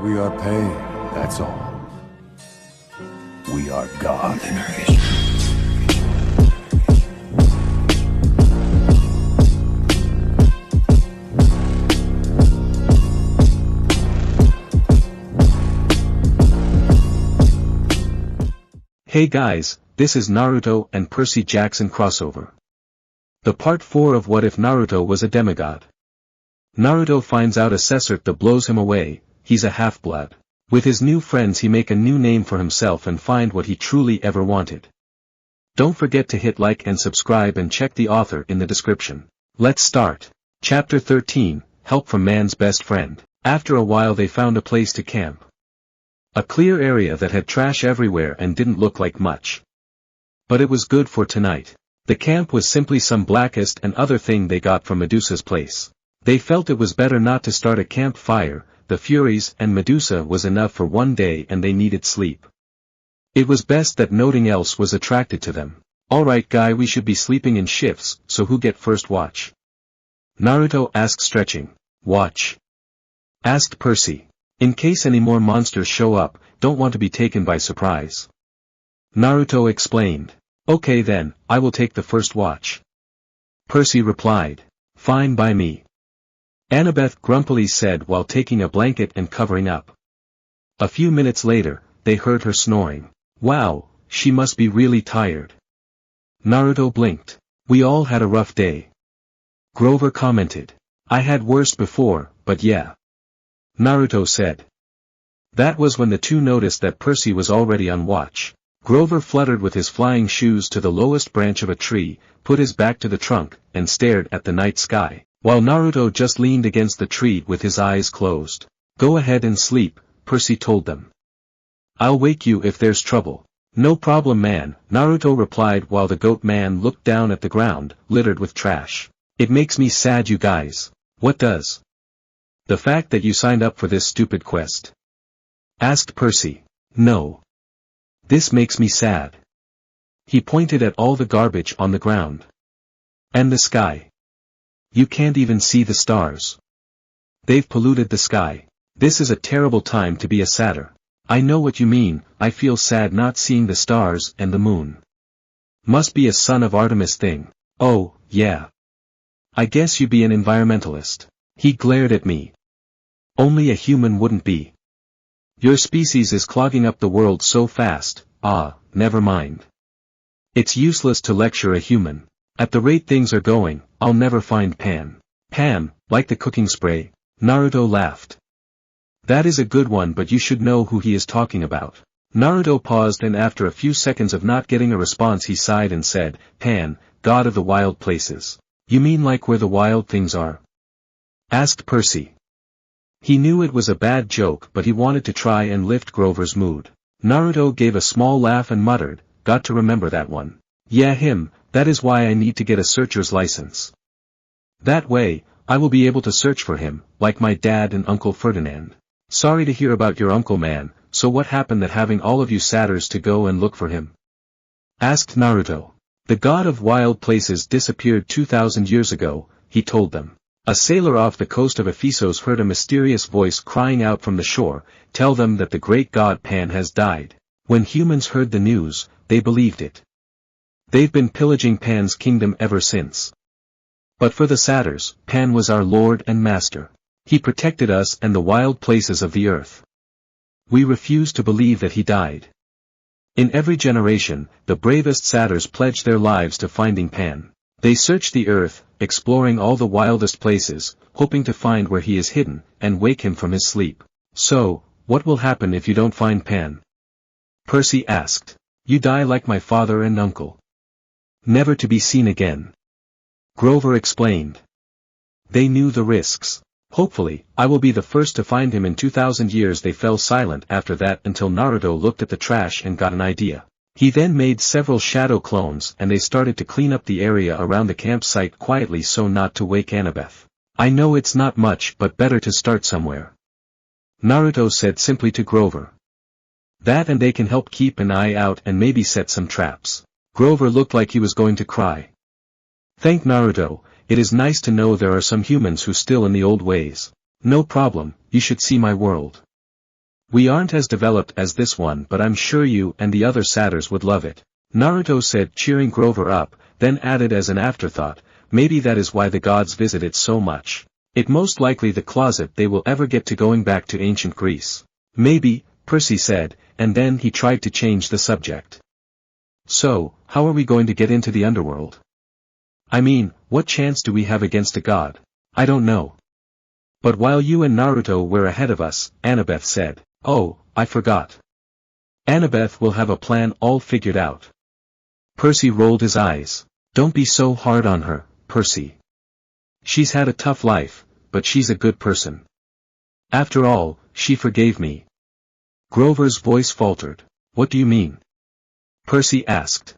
We are pain, that's all. We are God. Hey guys, this is Naruto and Percy Jackson crossover. The part 4 of What If Naruto Was a Demigod. Naruto finds out a secert that blows him away. He's a half-blood. With his new friends he make a new name for himself and find what he truly ever wanted. Don't forget to hit like and subscribe and check the author in the description. Let's start. Chapter 13, Help from Man's Best Friend. After a while they found a place to camp. A clear area that had trash everywhere and didn't look like much. But it was good for tonight. The camp was simply some blackest and other thing they got from Medusa's place. They felt it was better not to start a campfire. The Furies and Medusa was enough for one day and they needed sleep. It was best that nothing else was attracted to them. Alright guy, we should be sleeping in shifts, so who get first watch? Naruto asked, stretching. Watch? Asked Percy. In case any more monsters show up, don't want to be taken by surprise. Naruto explained. Okay then, I will take the first watch. Percy replied. Fine by me. Annabeth grumpily said while taking a blanket and covering up. A few minutes later, they heard her snoring. Wow, she must be really tired. Naruto blinked. We all had a rough day. Grover commented. I had worse before, but yeah. Naruto said. That was when the two noticed that Percy was already on watch. Grover fluttered with his flying shoes to the lowest branch of a tree, put his back to the trunk, and stared at the night sky, while Naruto just leaned against the tree with his eyes closed. Go ahead and sleep, Percy told them. I'll wake you if there's trouble. No problem man, Naruto replied while the goat man looked down at the ground, littered with trash. It makes me sad you guys. What does? The fact that you signed up for this stupid quest? Asked Percy. No. This makes me sad. He pointed at all the garbage on the ground. And the sky. You can't even see the stars. They've polluted the sky. This is a terrible time to be a satyr. I know what you mean, I feel sad not seeing the stars and the moon. Must be a son of Artemis thing. Oh, yeah. I guess you be an environmentalist. He glared at me. Only a human wouldn't be. Your species is clogging up the world so fast. Never mind. It's useless to lecture a human. At the rate things are going, I'll never find Pan. Pan, like the cooking spray? Naruto laughed. That is a good one, but you should know who he is talking about. Naruto paused and after a few seconds of not getting a response he sighed and said, Pan, god of the wild places. You mean like where the wild things are? Asked Percy. He knew it was a bad joke but he wanted to try and lift Grover's mood. Naruto gave a small laugh and muttered, got to remember that one. Yeah him, that is why I need to get a searcher's license. That way, I will be able to search for him, like my dad and Uncle Ferdinand. Sorry to hear about your uncle man, so what happened that having all of you satyrs to go and look for him? Asked Naruto. The god of wild places disappeared 2,000 years ago, he told them. A sailor off the coast of Ephesus heard a mysterious voice crying out from the shore, tell them that the great god Pan has died. When humans heard the news, they believed it. They've been pillaging Pan's kingdom ever since. But for the satyrs, Pan was our lord and master. He protected us and the wild places of the earth. We refuse to believe that he died. In every generation, the bravest satyrs pledged their lives to finding Pan. They search the earth, exploring all the wildest places, hoping to find where he is hidden, and wake him from his sleep. So, what will happen if you don't find Pan? Percy asked. You die like my father and uncle. Never to be seen again. Grover explained. They knew the risks. Hopefully, I will be the first to find him in 2,000 years. They fell silent after that until Naruto looked at the trash and got an idea. He then made several shadow clones and they started to clean up the area around the campsite quietly so not to wake Annabeth. I know it's not much but better to start somewhere. Naruto said simply to Grover. That and they can help keep an eye out and maybe set some traps. Grover looked like he was going to cry. Thank Naruto, it is nice to know there are some humans who still in the old ways. No problem, you should see my world. We aren't as developed as this one, but I'm sure you and the other satyrs would love it. Naruto said, cheering Grover up, then added as an afterthought, maybe that is why the gods visit it so much. It most likely the closet they will ever get to going back to ancient Greece. Maybe, Percy said, and then he tried to change the subject. So, how are we going to get into the underworld? I mean, what chance do we have against a god? I don't know. But while you and Naruto were ahead of us, Annabeth said. Oh, I forgot. Annabeth will have a plan all figured out. Percy rolled his eyes. Don't be so hard on her, Percy. She's had a tough life, but she's a good person. After all, she forgave me. Grover's voice faltered. What do you mean? Percy asked.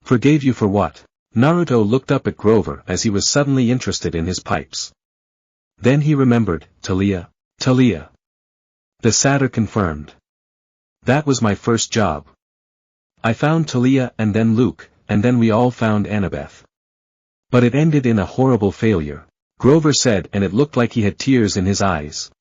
Forgave you for what? Naruto looked up at Grover as he was suddenly interested in his pipes. Then he remembered, Talia. Talia. The satyr confirmed. That was my first job. I found Talia and then Luke, and then we all found Annabeth. But it ended in a horrible failure, Grover said, and it looked like he had tears in his eyes.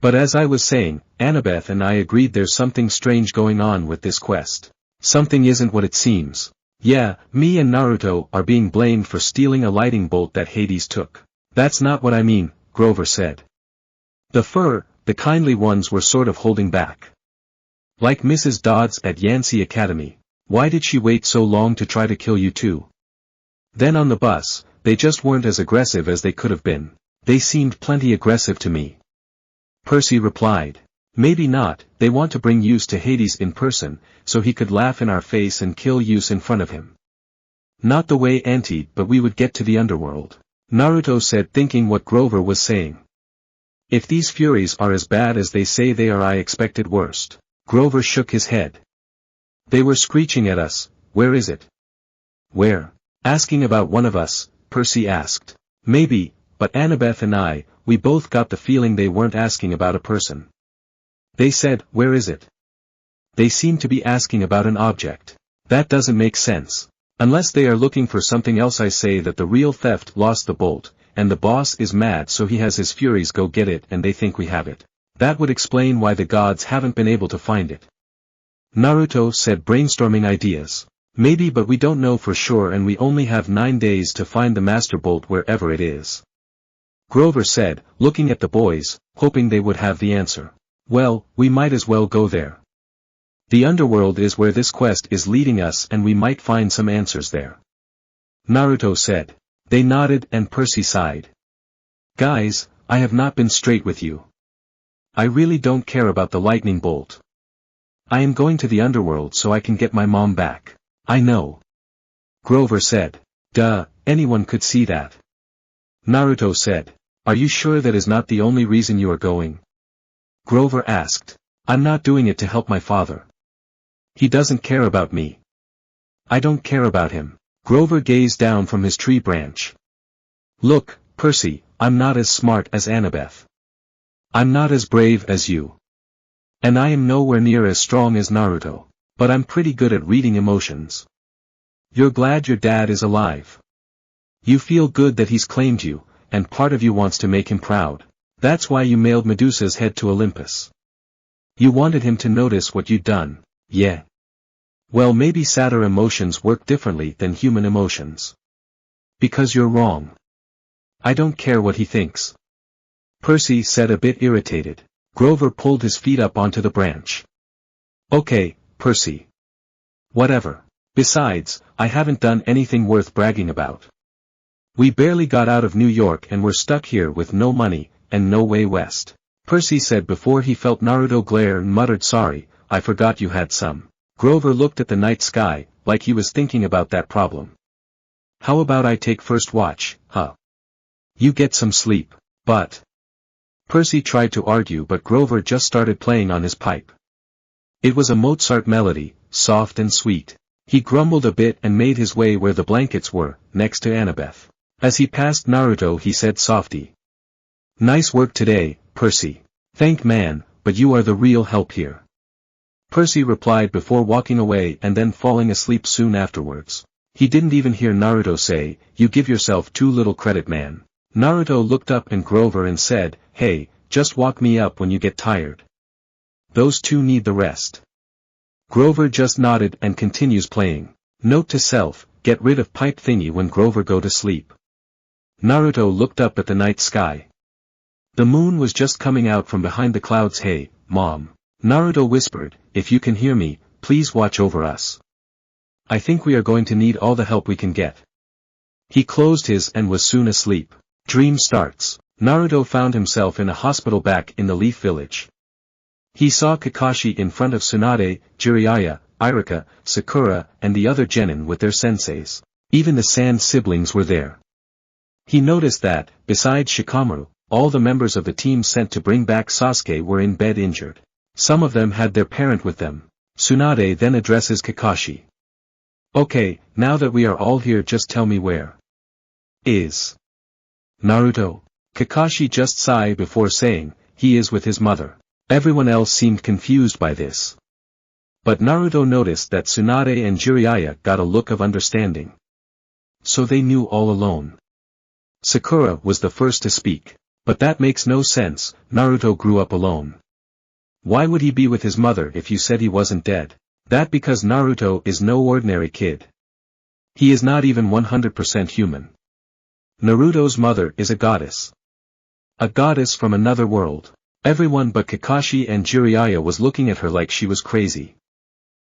But as I was saying, Annabeth and I agreed there's something strange going on with this quest. Something isn't what it seems. Yeah, me and Naruto are being blamed for stealing a lightning bolt that Hades took. That's not what I mean, Grover said. The kindly ones were sort of holding back. Like Mrs. Dodds at Yancey Academy. Why did she wait so long to try to kill you too? Then on the bus, they just weren't as aggressive as they could have been. They seemed plenty aggressive to me. Percy replied. Maybe not, they want to bring Use to Hades in person, so he could laugh in our face and kill Use in front of him. Not the way Auntie, but we would get to the underworld. Naruto said, thinking what Grover was saying. If these furies are as bad as they say they are, I expected worst. Grover shook his head. They were screeching at us. Where is it? Where? Asking about one of us, Percy asked. Maybe, but Annabeth and I, we both got the feeling they weren't asking about a person. They said, where is it? They seem to be asking about an object. That doesn't make sense. Unless they are looking for something else. I say that the real theft lost the bolt, and the boss is mad, so he has his furies go get it and they think we have it. That would explain why the gods haven't been able to find it. Naruto said, brainstorming ideas. Maybe, but we don't know for sure, and we only have 9 days to find the master bolt wherever it is. Grover said, looking at the boys, hoping they would have the answer. Well, we might as well go there. The underworld is where this quest is leading us, and we might find some answers there. Naruto said. They nodded and Percy sighed. Guys, I have not been straight with you. I really don't care about the lightning bolt. I am going to the underworld so I can get my mom back. I know. Grover said. Duh, anyone could see that. Naruto said. Are you sure that is not the only reason you are going? Grover asked. I'm not doing it to help my father. He doesn't care about me. I don't care about him. Grover gazed down from his tree branch. Look, Percy, I'm not as smart as Annabeth. I'm not as brave as you. And I am nowhere near as strong as Naruto. But I'm pretty good at reading emotions. You're glad your dad is alive. You feel good that he's claimed you, and part of you wants to make him proud. That's why you mailed Medusa's head to Olympus. You wanted him to notice what you'd done, yeah. Well, maybe satyr emotions work differently than human emotions. Because you're wrong. I don't care what he thinks. Percy said, a bit irritated. Grover pulled his feet up onto the branch. Okay, Percy. Whatever. Besides, I haven't done anything worth bragging about. We barely got out of New York and we're stuck here with no money, and no way west. Percy said before he felt Naruto glare and muttered, sorry, I forgot you had some. Grover looked at the night sky, like he was thinking about that problem. How about I take first watch, huh? You get some sleep, but... Percy tried to argue, but Grover just started playing on his pipe. It was a Mozart melody, soft and sweet. He grumbled a bit and made his way where the blankets were, next to Annabeth. As he passed Naruto he said softly. Nice work today, Percy. Thank man, but you are the real help here. Percy replied before walking away and then falling asleep soon afterwards. He didn't even hear Naruto say, you give yourself too little credit, man. Naruto looked up at Grover and said, hey, just walk me up when you get tired. those two need the rest. Grover just nodded and continues playing. Note to self, get rid of pipe thingy when Grover go to sleep. Naruto looked up at the night sky. The moon was just coming out from behind the clouds. Hey, Mom. Naruto whispered, if you can hear me, please watch over us. I think we are going to need all the help we can get. He closed his and was soon asleep. Dream starts. Naruto found himself in a hospital back in the Leaf Village. He saw Kakashi in front of Tsunade, Jiraiya, Iruka, Sakura, and the other genin with their senseis. Even the Sand siblings were there. He noticed that, besides Shikamaru, all the members of the team sent to bring back Sasuke were in bed injured. Some of them had their parent with them. Tsunade then addresses Kakashi. Okay, now that we are all here, just tell me where is Naruto? Kakashi just sighed before saying, he is with his mother. Everyone else seemed confused by this. But Naruto noticed that Tsunade and Jiraiya got a look of understanding. So they knew all alone. Sakura was the first to speak. But that makes no sense, Naruto grew up alone. Why would he be with his mother if you said he wasn't dead? That because Naruto is no ordinary kid. He is not even 100% human. Naruto's mother is a goddess. A goddess from another world. Everyone but Kakashi and Jiraiya was looking at her like she was crazy.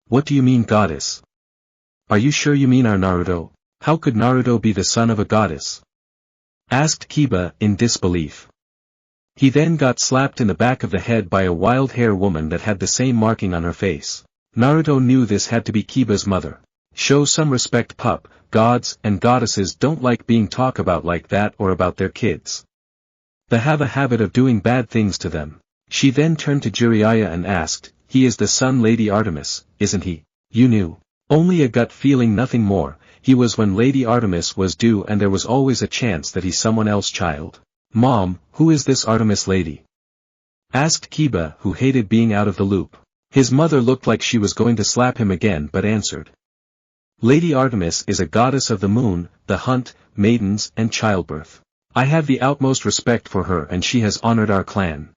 What do you mean goddess? Are you sure you mean our Naruto? How could Naruto be the son of a goddess? Asked Kiba in disbelief. He then got slapped in the back of the head by a wild hair woman that had the same marking on her face. Naruto knew this had to be Kiba's mother. Show some respect, pup. Gods and goddesses don't like being talked about like that or about their kids. They have a habit of doing bad things to them. She then turned to Jiraiya and asked, he is the son Lady Artemis, isn't he? You knew. Only a gut feeling, nothing more. He was when Lady Artemis was due and there was always a chance that he's someone else's child. Mom, who is this Artemis lady? Asked Kiba, who hated being out of the loop. His mother looked like she was going to slap him again but answered. Lady Artemis is a goddess of the moon, the hunt, maidens and childbirth. I have the utmost respect for her and she has honored our clan.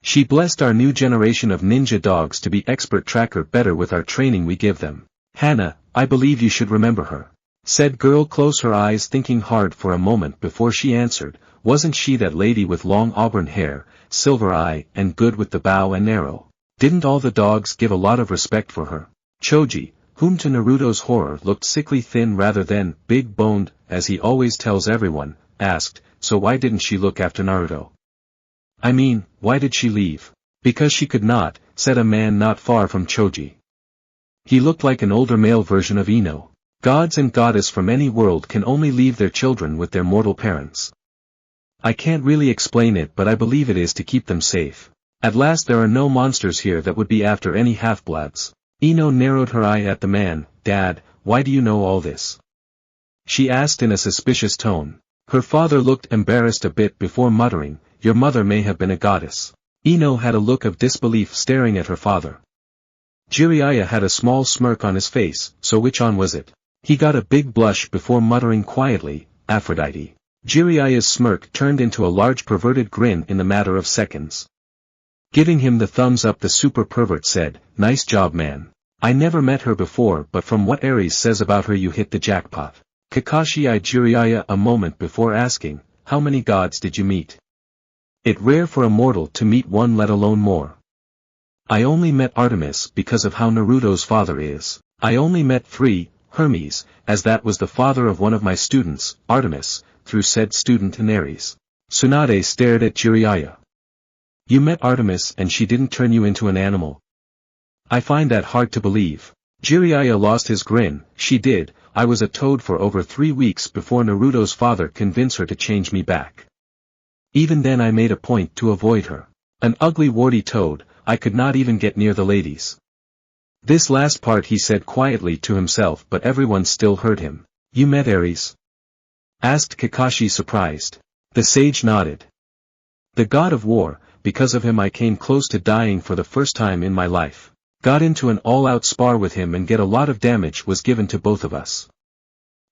She blessed our new generation of ninja dogs to be expert tracker better with our training we give them. Hannah, I believe you should remember her. Said girl, close her eyes thinking hard for a moment before she answered, wasn't she that lady with long auburn hair, silver eye and good with the bow and arrow? Didn't all the dogs give a lot of respect for her? Choji, whom to Naruto's horror looked sickly thin rather than big-boned, as he always tells everyone, asked, so why didn't she look after Naruto? I mean, why did she leave? Because she could not, said a man not far from Choji. He looked like an older male version of Ino. Gods and goddess from any world can only leave their children with their mortal parents. I can't really explain it, but I believe it is to keep them safe. At last there are no monsters here that would be after any half-bloods. Ino narrowed her eye at the man. Dad, why do you know all this? She asked in a suspicious tone. Her father looked embarrassed a bit before muttering, your mother may have been a goddess. Ino had a look of disbelief staring at her father. Jiraiya had a small smirk on his face, so which one was it? He got a big blush before muttering quietly, Aphrodite. Jiraiya's smirk turned into a large perverted grin in the matter of seconds. Giving him the thumbs up, the super pervert said, nice job, man. I never met her before, but from what Ares says about her you hit the jackpot. Kakashi eyed Jiraiya a moment before asking, how many gods did you meet? It rare for a mortal to meet one, let alone more. I only met Artemis because of how Naruto's father is. I only met 3, Hermes, as that was the father of one of my students, Artemis, through said student and Ares. Tsunade stared at Jiraiya. You met Artemis and she didn't turn you into an animal? I find that hard to believe. Jiraiya lost his grin. She did. I was a toad for over 3 weeks before Naruto's father convinced her to change me back. Even then I made a point to avoid her. An ugly warty toad, I could not even get near the ladies. This last part he said quietly to himself, but everyone still heard him. You met Ares? Asked Kakashi surprised. The sage nodded. The god of war, because of him I came close to dying for the first time in my life. Got into an all-out spar with him and get a lot of damage was given to both of us.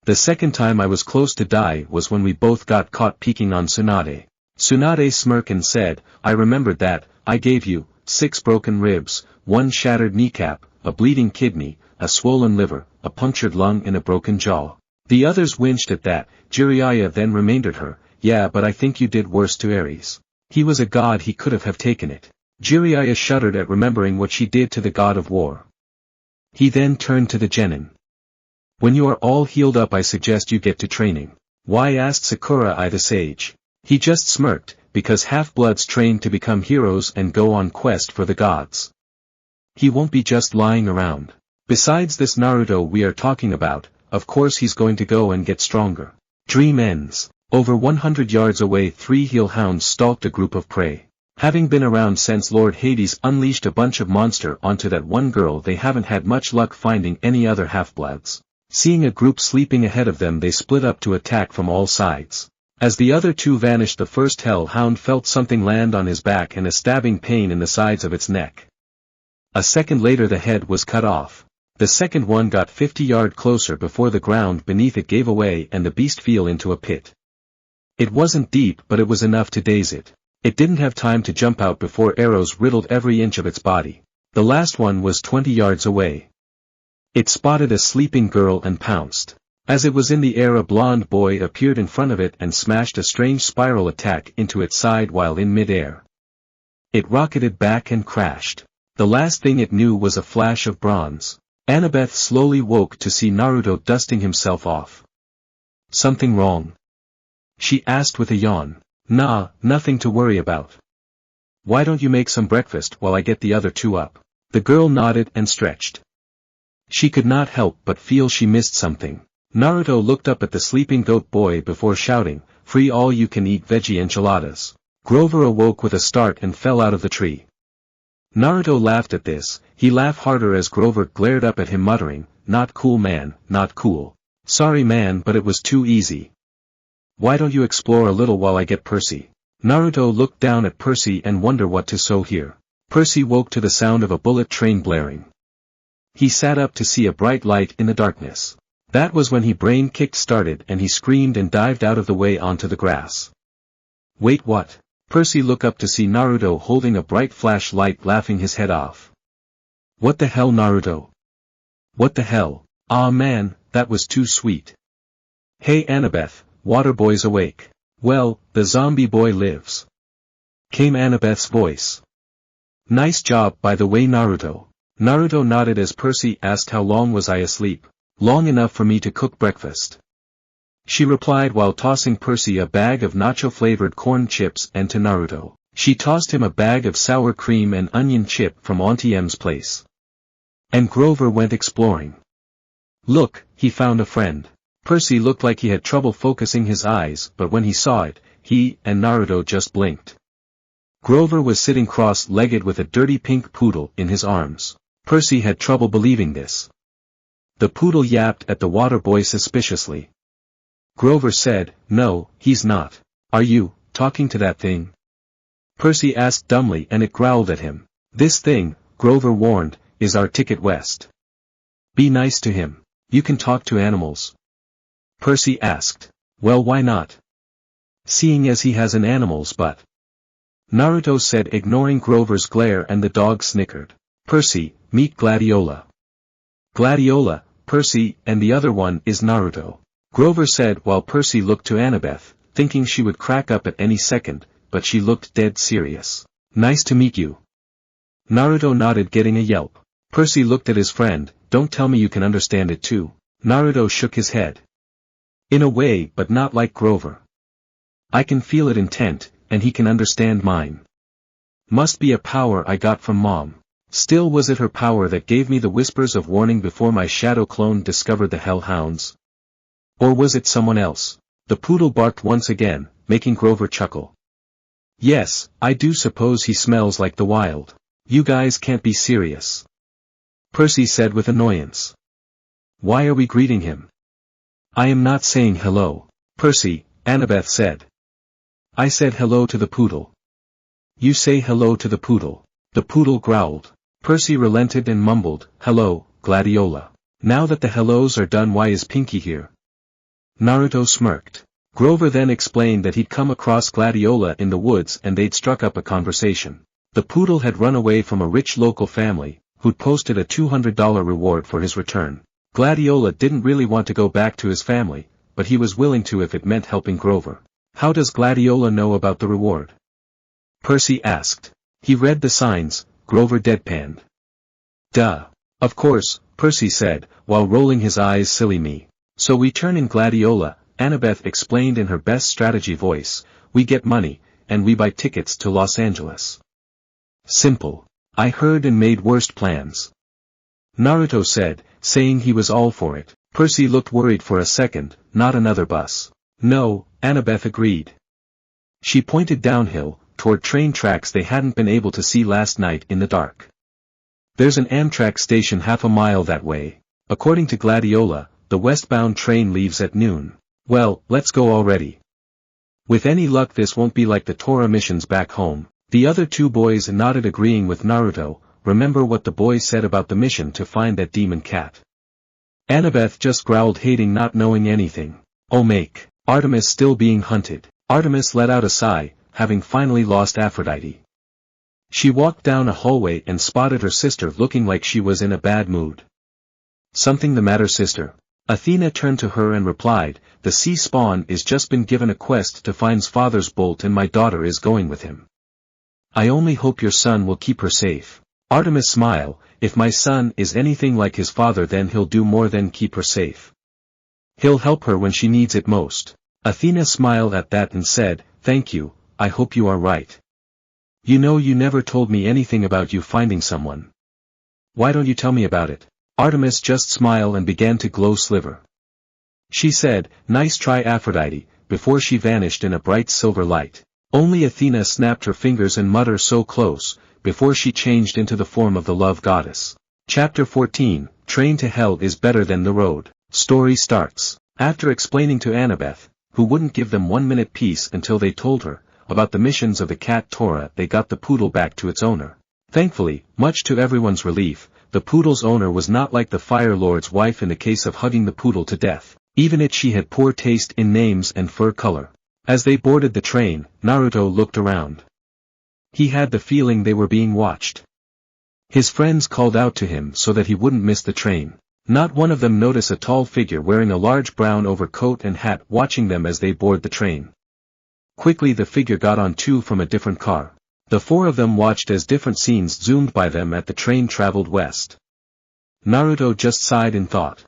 The second time I was close to die was when we both got caught peeking on Tsunade. Tsunade smirked and said, I remembered that, I gave you, 6 broken ribs, 1 shattered kneecap, a bleeding kidney, a swollen liver, a punctured lung and a broken jaw. The others winced at that. Jiraiya then reminded her, "Yeah, but I think you did worse to Ares. He was a god, he could have taken it." Jiraiya shuddered at remembering what she did to the god of war. He then turned to the genin. "When you are all healed up I suggest you get to training." "Why?" asked Sakurai the sage. He just smirked, because half-bloods train to become heroes and go on quest for the gods. He won't be just lying around. Besides this Naruto we are talking about, of course he's going to go and get stronger. Dream ends. Over 100 yards away 3 hellhounds stalked a group of prey. Having been around since Lord Hades unleashed a bunch of monster onto that one girl, they haven't had much luck finding any other half-bloods. Seeing a group sleeping ahead of them, they split up to attack from all sides. As the other 2 vanished, the first hellhound felt something land on his back and a stabbing pain in the sides of its neck. A second later the head was cut off. The second one got 50 yards closer before the ground beneath it gave away and the beast fell into a pit. It wasn't deep, but it was enough to daze it. It didn't have time to jump out before arrows riddled every inch of its body. The last one was 20 yards away. It spotted a sleeping girl and pounced. As it was in the air, a blonde boy appeared in front of it and smashed a strange spiral attack into its side while in mid-air. It rocketed back and crashed. The last thing it knew was a flash of bronze. Annabeth slowly woke to see Naruto dusting himself off. "Something wrong?" she asked with a yawn. "Nah, nothing to worry about. Why don't you make some breakfast while I get the other 2 up?" The girl nodded and stretched. She could not help but feel she missed something. Naruto looked up at the sleeping goat boy before shouting, "Free all you can eat veggie enchiladas." Grover awoke with a start and fell out of the tree. Naruto laughed at this. He laughed harder as Grover glared up at him muttering, "Not cool man, not cool. Sorry man, but it was too easy. Why don't you explore a little while I get Percy?" Naruto looked down at Percy and wondered what to sow here. Percy woke to the sound of a bullet train blaring. He sat up to see a bright light in the darkness. That was when his brain kick started and he screamed and dived out of the way onto the grass. "Wait, what?" Percy looked up to see Naruto holding a bright flashlight, laughing his head off. "What the hell, Naruto? What the hell? Aw man, that was too sweet. Hey Annabeth, water boy's awake." "Well, the zombie boy lives," came Annabeth's voice. "Nice job by the way, Naruto." Naruto nodded as Percy asked, "How long was I asleep?" "Long enough for me to cook breakfast," she replied while tossing Percy a bag of nacho-flavored corn chips, and to Naruto, she tossed him a bag of sour cream and onion chip from Auntie M's place. And Grover went exploring. Look, he found a friend. Percy looked like he had trouble focusing his eyes, but when he saw it, he and Naruto just blinked. Grover was sitting cross-legged with a dirty pink poodle in his arms. Percy had trouble believing this. The poodle yapped at the water boy suspiciously. Grover said, "No, he's not. Are you talking to that thing?" Percy asked dumbly, and it growled at him. "This thing," Grover warned, "is our ticket west. Be nice to him." "You can talk to animals?" Percy asked. "Well, why not? Seeing as he has an animal's butt," Naruto said, ignoring Grover's glare, and the dog snickered. "Percy, meet Gladiola." "Gladiola, Percy, and the other one is Naruto," Grover said while Percy looked to Annabeth, thinking she would crack up at any second, but she looked dead serious. "Nice to meet you." Naruto nodded, getting a yelp. Percy looked at his friend. "Don't tell me you can understand it too." Naruto shook his head. "In a way, but not like Grover. I can feel it intent, and he can understand mine. Must be a power I got from Mom. Still, was it her power that gave me the whispers of warning before my shadow clone discovered the hellhounds? Or was it someone else?" The poodle barked once again, making Grover chuckle. "Yes, I do suppose he smells like the wild." "You guys can't be serious," Percy said with annoyance. "Why are we greeting him?" "I am not saying hello, Percy," Annabeth said. "I said hello to the poodle." "You say hello to the poodle." The poodle growled. Percy relented and mumbled, "Hello, Gladiola. Now that the hellos are done, why is Pinky here?" Naruto smirked. Grover then explained that he'd come across Gladiola in the woods and they'd struck up a conversation. The poodle had run away from a rich local family, who'd posted a $200 reward for his return. Gladiola didn't really want to go back to his family, but he was willing to if it meant helping Grover. How does Gladiola know about the reward? Percy asked. He read the signs, Grover deadpanned. Duh. Of course, Percy said, while rolling his eyes. Silly me. So we turn in Gladiola, Annabeth explained in her best strategy voice, we get money, and we buy tickets to Los Angeles. Simple. I heard and made worst plans. Naruto said, saying he was all for it. Percy looked worried for a second. Not another bus. No, Annabeth agreed. She pointed downhill, toward train tracks they hadn't been able to see last night in the dark. There's an Amtrak station half a mile that way. According to Gladiola, the westbound train leaves at noon. Well, let's go already. With any luck this won't be like the Torah missions back home. The other two boys nodded, agreeing with Naruto. Remember what the boys said about the mission to find that demon cat. Annabeth just growled, hating not knowing anything. Oh, make. Artemis still being hunted. Artemis let out a sigh, having finally lost Aphrodite. She walked down a hallway and spotted her sister looking like she was in a bad mood. Something the matter, sister? Athena turned to her and replied, the sea spawn is just been given a quest to find father's bolt and my daughter is going with him. I only hope your son will keep her safe. Artemis smiled, if my son is anything like his father then he'll do more than keep her safe. He'll help her when she needs it most. Athena smiled at that and said, thank you, I hope you are right. You know you never told me anything about you finding someone. Why don't you tell me about it? Artemis just smiled and began to glow sliver. She said, nice try Aphrodite, before she vanished in a bright silver light. Only Athena snapped her fingers and muttered so close, before she changed into the form of the love goddess. Chapter 14, Train to Hell is Better Than the Road. Story starts. After explaining to Annabeth, who wouldn't give them 1 minute peace until they told her, about the missions of the cat Torah, they got the poodle back to its owner. Thankfully, much to everyone's relief, the poodle's owner was not like the Fire Lord's wife in the case of hugging the poodle to death. Even if she had poor taste in names and fur color. As they boarded the train, Naruto looked around. He had the feeling they were being watched. His friends called out to him so that he wouldn't miss the train. Not one of them noticed a tall figure wearing a large brown overcoat and hat watching them as they board the train. Quickly the figure got on two from a different car. The four of them watched as different scenes zoomed by them as the train traveled west. Naruto just sighed in thought.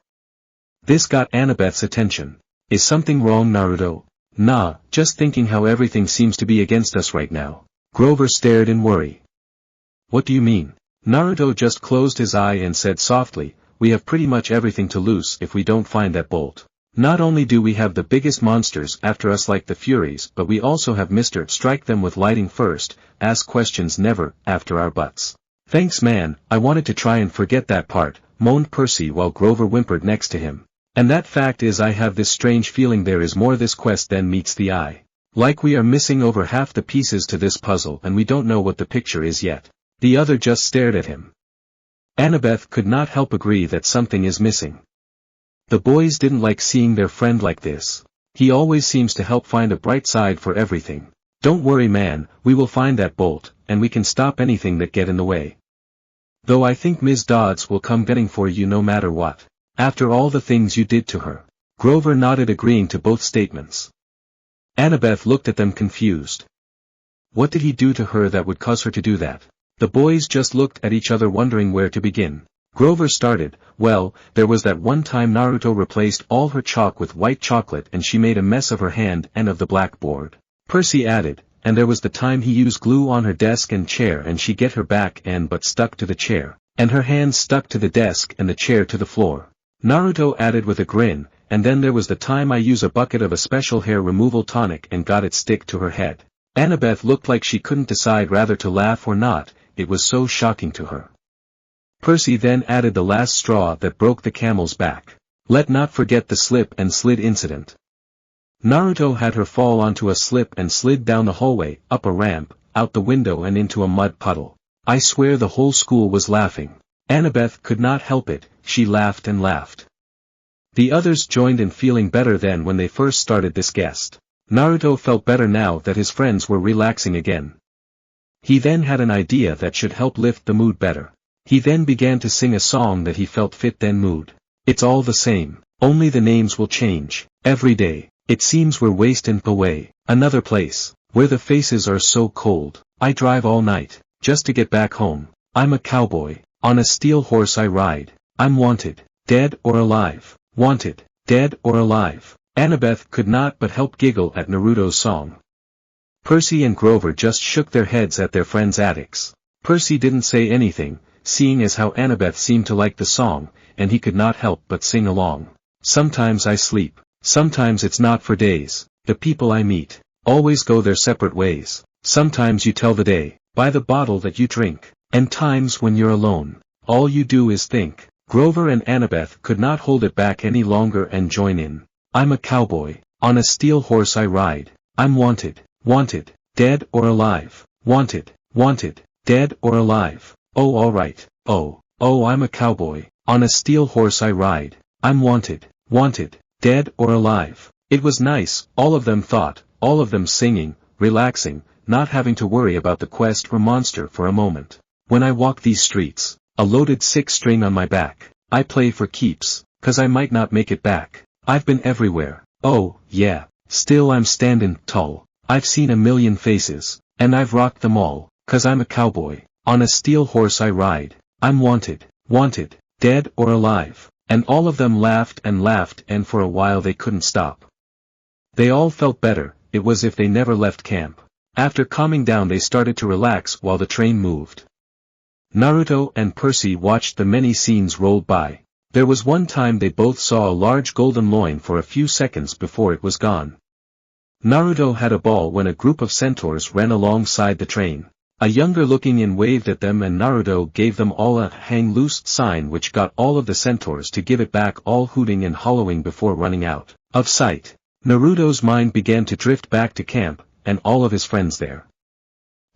This got Annabeth's attention. Is something wrong, Naruto? Nah, just thinking how everything seems to be against us right now. Grover stared in worry. What do you mean? Naruto just closed his eye and said softly, we have pretty much everything to lose if we don't find that bolt. Not only do we have the biggest monsters after us like the Furies, but we also have Mr. Strike them with lighting first, ask questions never, after our butts. Thanks man, I wanted to try and forget that part, moaned Percy while Grover whimpered next to him. And that fact is I have this strange feeling there is more this quest than meets the eye. Like we are missing over half the pieces to this puzzle and we don't know what the picture is yet. The other just stared at him. Annabeth could not help agree that something is missing. The boys didn't like seeing their friend like this. He always seems to help find a bright side for everything. Don't worry man, we will find that bolt, and we can stop anything that get in the way. Though I think Ms. Dodds will come getting for you no matter what. After all the things you did to her. Grover nodded agreeing to both statements. Annabeth looked at them confused. What did he do to her that would cause her to do that? The boys just looked at each other wondering where to begin. Grover started, well, there was that one time Naruto replaced all her chalk with white chocolate and she made a mess of her hand and of the blackboard. Percy added, and there was the time he used glue on her desk and chair and she get her back and but stuck to the chair, and her hands stuck to the desk and the chair to the floor. Naruto added with a grin, and then there was the time I use a bucket of a special hair removal tonic and got it stick to her head. Annabeth looked like she couldn't decide whether to laugh or not, it was so shocking to her. Percy then added the last straw that broke the camel's back. Let not forget the slip and slid incident. Naruto had her fall onto a slip and slid down the hallway, up a ramp, out the window and into a mud puddle. I swear the whole school was laughing. Annabeth could not help it, she laughed and laughed. The others joined in, feeling better than when they first started this guest. Naruto felt better now that his friends were relaxing again. He then had an idea that should help lift the mood better. He then began to sing a song that he felt fit then mood. It's all the same, only the names will change. Every day, it seems we're wasting away. Another place, where the faces are so cold. I drive all night, just to get back home. I'm a cowboy, on a steel horse I ride. I'm wanted, dead or alive. Wanted, dead or alive. Annabeth could not but help giggle at Naruto's song. Percy and Grover just shook their heads at their friend's antics. Percy didn't say anything, seeing as how Annabeth seemed to like the song, and he could not help but sing along. Sometimes I sleep, sometimes it's not for days. The people I meet always go their separate ways. Sometimes you tell the day by the bottle that you drink, and times when you're alone, all you do is think. Grover and Annabeth could not hold it back any longer and join in. I'm a cowboy, on a steel horse I ride. I'm wanted, wanted, dead or alive. Wanted, wanted, dead or alive. Oh alright, oh, I'm a cowboy, on a steel horse I ride. I'm wanted, wanted, dead or alive. It was nice, all of them thought, all of them singing, relaxing, not having to worry about the quest for monster for a moment. When I walk these streets, a loaded 6-string on my back, I play for keeps, 'cause I might not make it back. I've been everywhere, oh, yeah, still I'm standing tall. I've seen a million faces, and I've rocked them all, 'cause I'm a cowboy, on a steel horse I ride. I'm wanted, wanted, dead or alive. And all of them laughed and for a while they couldn't stop. They all felt better, it was as if they never left camp. After calming down they started to relax while the train moved. Naruto and Percy watched the many scenes roll by. There was one time they both saw a large golden loin for a few seconds before it was gone. Naruto had a ball when a group of centaurs ran alongside the train. A younger looking in waved at them and Naruto gave them all a hang loose sign which got all of the centaurs to give it back, all hooting and hollowing before running out of sight. Naruto's mind began to drift back to camp, and all of his friends there.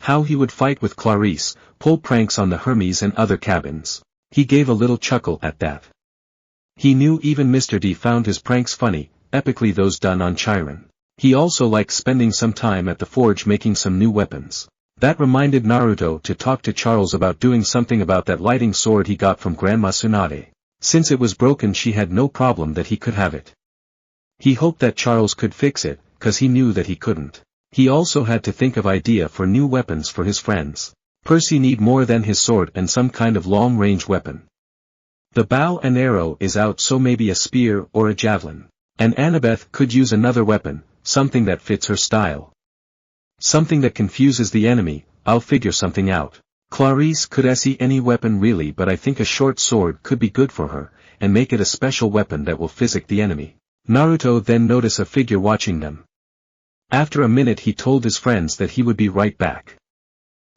How he would fight with Clarice, pull pranks on the Hermes and other cabins. He gave a little chuckle at that. He knew even Mr. D found his pranks funny, epically those done on Chiron. He also liked spending some time at the forge making some new weapons. That reminded Naruto to talk to Charles about doing something about that lighting sword he got from Grandma Tsunade. Since it was broken she had no problem that he could have it. He hoped that Charles could fix it, 'cause he knew that he couldn't. He also had to think of idea for new weapons for his friends. Percy need more than his sword and some kind of long-range weapon. The bow and arrow is out, so maybe a spear or a javelin. And Annabeth could use another weapon, something that fits her style. Something that confuses the enemy. I'll figure something out. Clarice could see any weapon really, but I think a short sword could be good for her, and make it a special weapon that will physic the enemy. Naruto then noticed a figure watching them. After a minute he told his friends that he would be right back.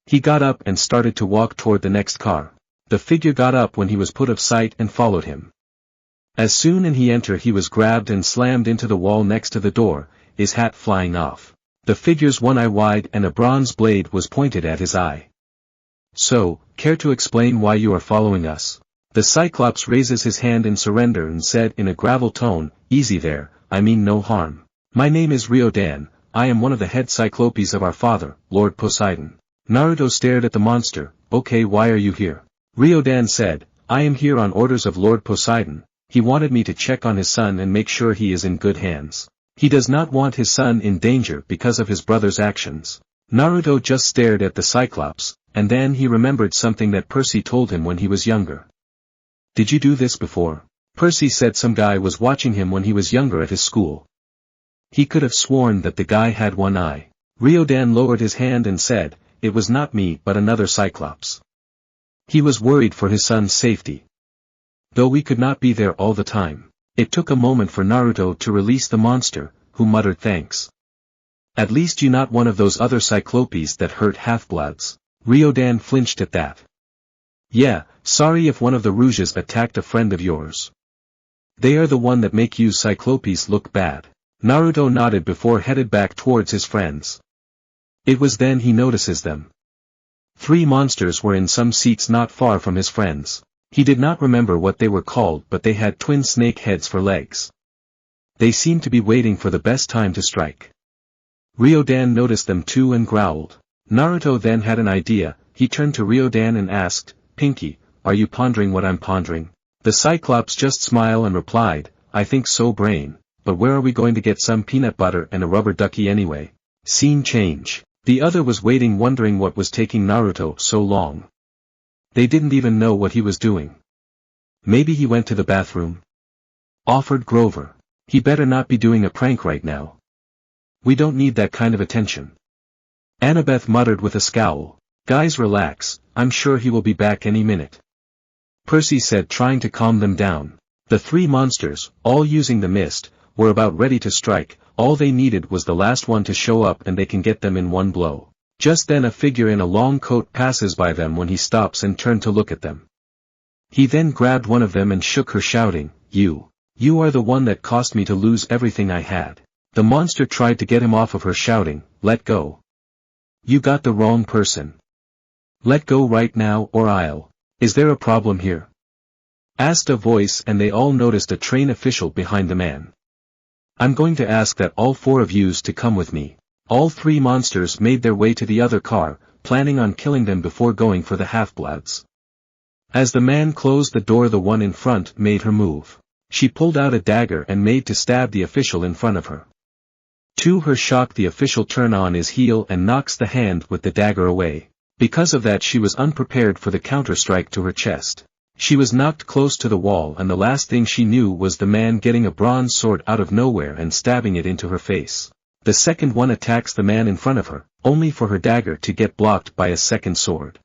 He got up and started to walk toward the next car. The figure got up when he was put of sight and followed him. As soon as he entered he was grabbed and slammed into the wall next to the door, his hat flying off. The figure's one eye wide and a bronze blade was pointed at his eye. So, care to explain why you are following us? The Cyclops raises his hand in surrender and said in a gravel tone, easy there, I mean no harm. My name is Ryodan, I am one of the head Cyclopes of our father, Lord Poseidon. Naruto stared at the monster, okay, why are you here? Ryodan said, I am here on orders of Lord Poseidon. He wanted me to check on his son and make sure he is in good hands. He does not want his son in danger because of his brother's actions. Naruto just stared at the Cyclops, and then he remembered something that Percy told him when he was younger. Did you do this before? Percy said some guy was watching him when he was younger at his school. He could have sworn that the guy had one eye. Ryodan lowered his hand and said, it was not me but another Cyclops. He was worried for his son's safety. Though we could not be there all the time. It took a moment for Naruto to release the monster, who muttered thanks. At least you not one of those other Cyclopes that hurt half-bloods. Ryodan flinched at that. Yeah, sorry if one of the Rouges attacked a friend of yours. They are the one that make you Cyclopes look bad. Naruto nodded before headed back towards his friends. It was then he notices them. 3 monsters were in some seats not far from his friends. He did not remember what they were called, but they had twin snake heads for legs. They seemed to be waiting for the best time to strike. Ryodan noticed them too and growled. Naruto then had an idea. He turned to Ryodan and asked, "Pinky, are you pondering what I'm pondering?" The Cyclops just smiled and replied, "I think so, brain, but where are we going to get some peanut butter and a rubber ducky anyway?" Scene change. The other was waiting, wondering what was taking Naruto so long. They didn't even know what he was doing. Maybe he went to the bathroom? Offered Grover. He better not be doing a prank right now. We don't need that kind of attention. Annabeth muttered with a scowl. Guys, relax, I'm sure he will be back any minute. Percy said, trying to calm them down. The three monsters, all using the mist, were about ready to strike. All they needed was the last one to show up and they can get them in one blow. Just then a figure in a long coat passes by them when he stops and turned to look at them. He then grabbed one of them and shook her, shouting, You are the one that caused me to lose everything I had." The monster tried to get him off of her, shouting, "Let go. You got the wrong person. Let go right now or I'll." "Is there a problem here?" asked a voice, and they all noticed a train official behind the man. "I'm going to ask that all four of yous to come with me." All three monsters made their way to the other car, planning on killing them before going for the half-bloods. As the man closed the door, the one in front made her move. She pulled out a dagger and made to stab the official in front of her. To her shock, the official turns on his heel and knocks the hand with the dagger away. Because of that, she was unprepared for the counter-strike to her chest. She was knocked close to the wall, and the last thing she knew was the man getting a bronze sword out of nowhere and stabbing it into her face. The second one attacks the man in front of her, only for her dagger to get blocked by a second sword.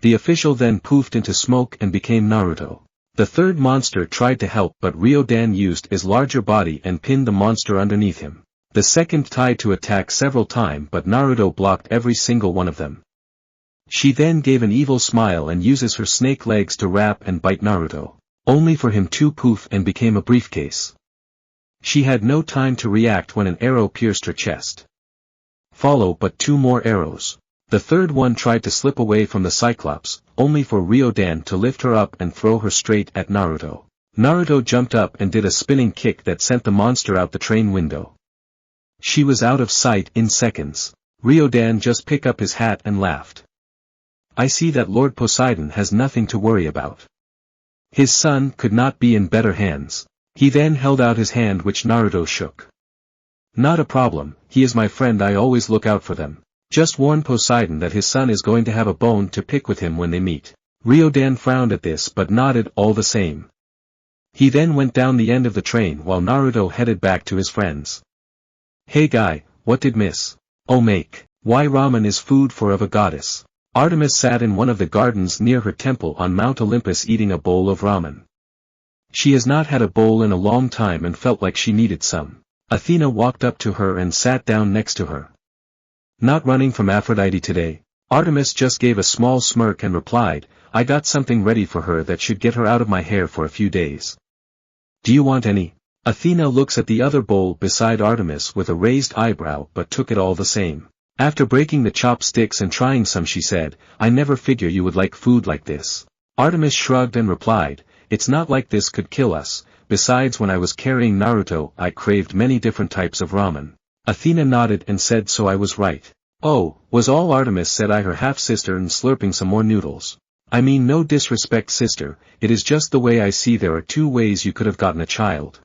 The official then poofed into smoke and became Naruto. The third monster tried to help, but Ryodan used his larger body and pinned the monster underneath him. The second tried to attack several times, but Naruto blocked every single one of them. She then gave an evil smile and uses her snake legs to wrap and bite Naruto, only for him to poof and became a briefcase. She had no time to react when an arrow pierced her chest. Follow but two more arrows. The third one tried to slip away from the Cyclops, only for Ryodan to lift her up and throw her straight at Naruto. Naruto jumped up and did a spinning kick that sent the monster out the train window. She was out of sight in seconds. Ryodan just picked up his hat and laughed. "I see that Lord Poseidon has nothing to worry about. His son could not be in better hands." He then held out his hand, which Naruto shook. "Not a problem, he is my friend, I always look out for them. Just warn Poseidon that his son is going to have a bone to pick with him when they meet." Ryodan frowned at this but nodded all the same. He then went down the end of the train while Naruto headed back to his friends. "Hey guy, what did Miss O make? Why ramen is food for of a goddess." Artemis sat in one of the gardens near her temple on Mount Olympus eating a bowl of ramen. She has not had a bowl in a long time and felt like she needed some. Athena walked up to her and sat down next to her. "Not running from Aphrodite today?" Artemis just gave a small smirk and replied, "I got something ready for her that should get her out of my hair for a few days. Do you want any?" Athena looks at the other bowl beside Artemis with a raised eyebrow but took it all the same. After breaking the chopsticks and trying some, she said, "I never figured you would like food like this." Artemis shrugged and replied, "It's not like this could kill us, besides when I was carrying Naruto I craved many different types of ramen." Athena nodded and said, "So I was right." "Oh," was all Artemis said, her half-sister, and slurping some more noodles. "I mean no disrespect, sister, it is just the way I see there are two ways you could have gotten a child.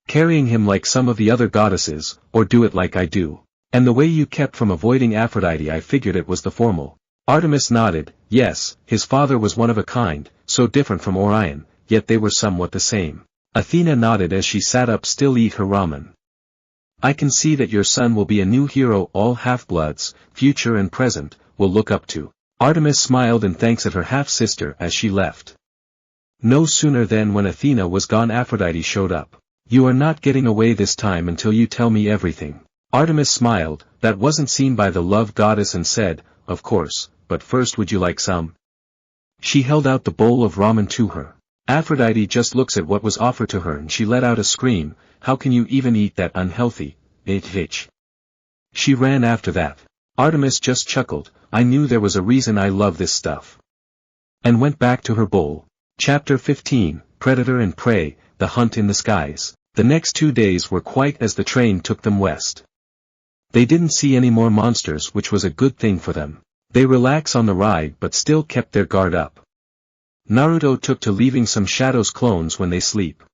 Carrying him like some of the other goddesses, or do it like I do. And the way you kept from avoiding Aphrodite, I figured it was the formal." Artemis nodded, yes, his father was one of a kind, so different from Orion, yet they were somewhat the same. Athena nodded as she sat up still eat her ramen. "I can see that your son will be a new hero all half-bloods, future and present, will look up to." Artemis smiled in thanks at her half-sister as she left. No sooner than when Athena was gone, Aphrodite showed up. "You are not getting away this time until you tell me everything." Artemis smiled, that wasn't seen by the love goddess, and said, "Of course, but first would you like some?" She held out the bowl of ramen to her. Aphrodite just looks at what was offered to her and she let out a scream, "How can you even eat that unhealthy, bitch?" She ran after that. Artemis just chuckled, "I knew there was a reason I love this stuff." And went back to her bowl. Chapter 15, Predator and Prey, The Hunt in the Skies. The next 2 days were quiet as the train took them west. They didn't see any more monsters, which was a good thing for them. They relax on the ride but still kept their guard up. Naruto took to leaving some shadows clones when they sleep.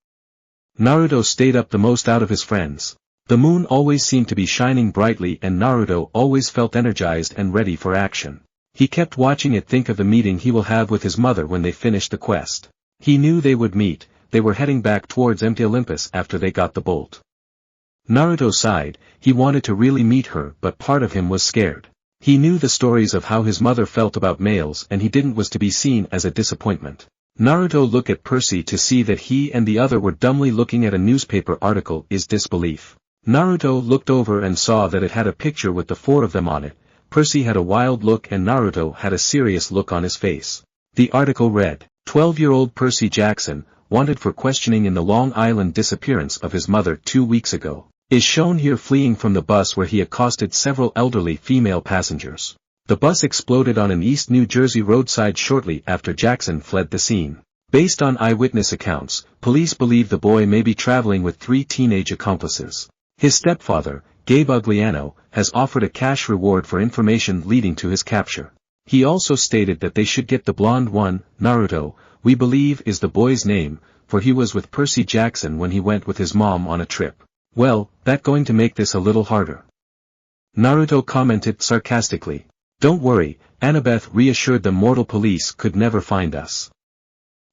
Naruto stayed up the most out of his friends. The moon always seemed to be shining brightly and Naruto always felt energized and ready for action. He kept watching it, think of the meeting he will have with his mother when they finish the quest. He knew they would meet. They were heading back towards empty Olympus after they got the bolt. Naruto sighed. He wanted to really meet her but part of him was scared. He knew the stories of how his mother felt about males and he didn't want to be seen as a disappointment. Naruto looked at Percy to see that he and the other were dumbly looking at a newspaper article in disbelief. Naruto looked over and saw that it had a picture with the four of them on it. Percy had a wild look and Naruto had a serious look on his face. The article read, 12-year-old Percy Jackson, wanted for questioning in the Long Island disappearance of his mother 2 weeks ago, is shown here fleeing from the bus where he accosted several elderly female passengers. The bus exploded on an East New Jersey roadside shortly after Jackson fled the scene. Based on eyewitness accounts, police believe the boy may be traveling with 3 teenage accomplices. His stepfather, Gabe Ugliano, has offered a cash reward for information leading to his capture. He also stated that they should get the blonde one. Naruto, we believe, is the boy's name, for he was with Percy Jackson when he went with his mom on a trip. Well, that's going to make this a little harder. Naruto commented sarcastically. Don't worry, Annabeth reassured the mortal police could never find us.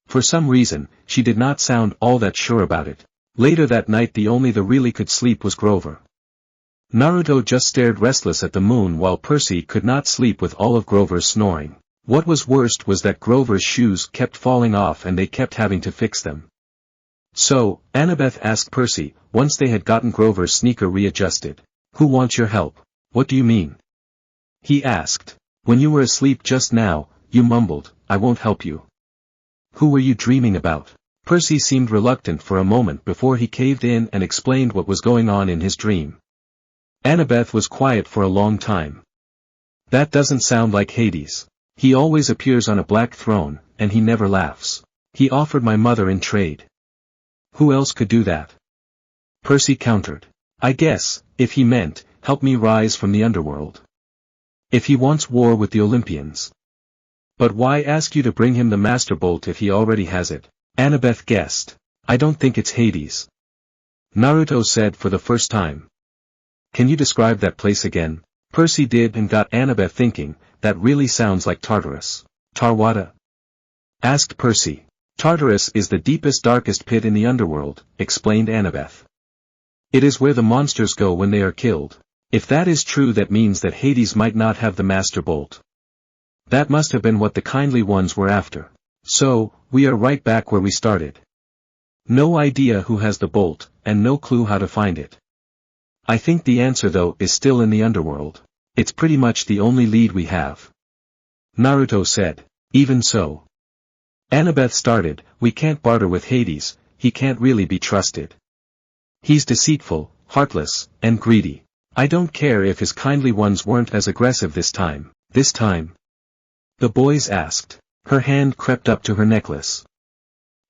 For some reason, she did not sound all that sure about it. Later that night the only that really could sleep was Grover. Naruto just stared restless at the moon while Percy could not sleep with all of Grover's snoring. What was worst was that Grover's shoes kept falling off and they kept having to fix them. So, Annabeth asked Percy, once they had gotten Grover's sneaker readjusted. Who wants your help? What do you mean? He asked. When you were asleep just now, you mumbled, I won't help you. Who were you dreaming about? Percy seemed reluctant for a moment before he caved in and explained what was going on in his dream. Annabeth was quiet for a long time. That doesn't sound like Hades. He always appears on a black throne, and he never laughs. He offered my mother in trade. Who else could do that? Percy countered. I guess, if he meant, help me rise from the underworld. If he wants war with the Olympians. But why ask you to bring him the Master Bolt if he already has it? Annabeth guessed. I don't think it's Hades. Naruto said for the first time. Can you describe that place again? Percy did and got Annabeth thinking, that really sounds like Tartarus. Tarwada? Asked Percy. Tartarus is the deepest darkest pit in the underworld, explained Annabeth. It is where the monsters go when they are killed. If that is true that means that Hades might not have the Master Bolt. That must have been what the kindly ones were after. So, we are right back where we started. No idea who has the bolt, and no clue how to find it. I think the answer though is still in the underworld. It's pretty much the only lead we have. Naruto said. Even so. Annabeth started, we can't barter with Hades, he can't really be trusted. He's deceitful, heartless, and greedy. I don't care if his kindly ones weren't as aggressive this time. This time? The boys asked. Her hand crept up to her necklace.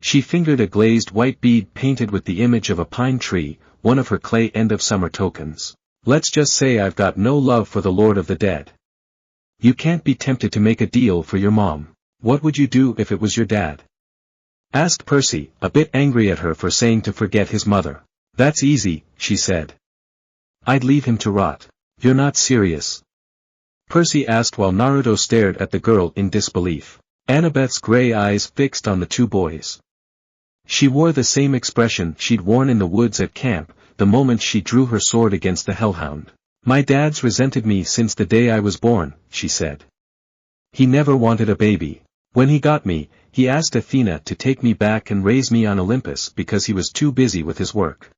She fingered a glazed white bead painted with the image of a pine tree, one of her clay end-of-summer tokens. Let's just say I've got no love for the Lord of the Dead. You can't be tempted to make a deal for your mom. What would you do if it was your dad? Asked Percy, a bit angry at her for saying to forget his mother. That's easy, she said. I'd leave him to rot. You're not serious. Percy asked while Naruto stared at the girl in disbelief. Annabeth's gray eyes fixed on the two boys. She wore the same expression she'd worn in the woods at camp, the moment she drew her sword against the hellhound. My dad's resented me since the day I was born, she said. He never wanted a baby. When he got me, he asked Athena to take me back and raise me on Olympus because he was too busy with his work.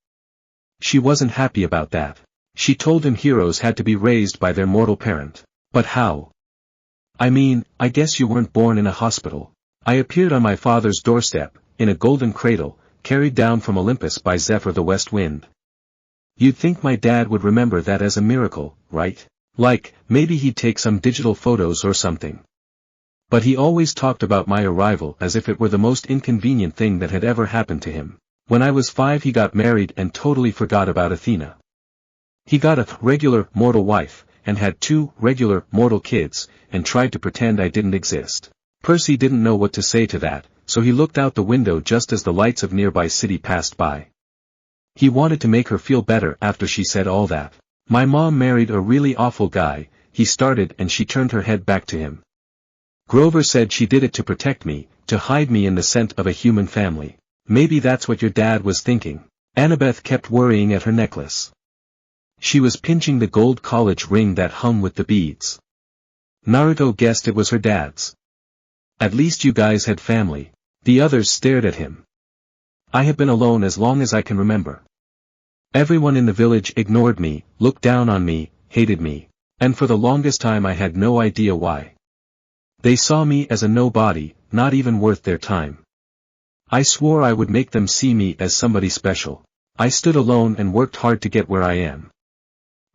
She wasn't happy about that. She told him heroes had to be raised by their mortal parent. But how? I mean, I guess you weren't born in a hospital. I appeared on my father's doorstep, in a golden cradle, carried down from Olympus by Zephyr the West Wind. You'd think my dad would remember that as a miracle, right? Like, maybe he'd take some digital photos or something. But he always talked about my arrival as if it were the most inconvenient thing that had ever happened to him. When I was 5 he got married and totally forgot about Athena. He got a regular mortal wife, and had 2 regular mortal kids, and tried to pretend I didn't exist. Percy didn't know what to say to that, so he looked out the window just as the lights of nearby city passed by. He wanted to make her feel better after she said all that. My mom married a really awful guy, he started, and she turned her head back to him. Grover said she did it to protect me, to hide me in the scent of a human family. Maybe that's what your dad was thinking. Annabeth kept worrying at her necklace. She was pinching the gold college ring that hung with the beads. Naruto guessed it was her dad's. At least you guys had family. The others stared at him. I have been alone as long as I can remember. Everyone in the village ignored me, looked down on me, hated me. And for the longest time I had no idea why. They saw me as a nobody, not even worth their time. I swore I would make them see me as somebody special. I stood alone and worked hard to get where I am.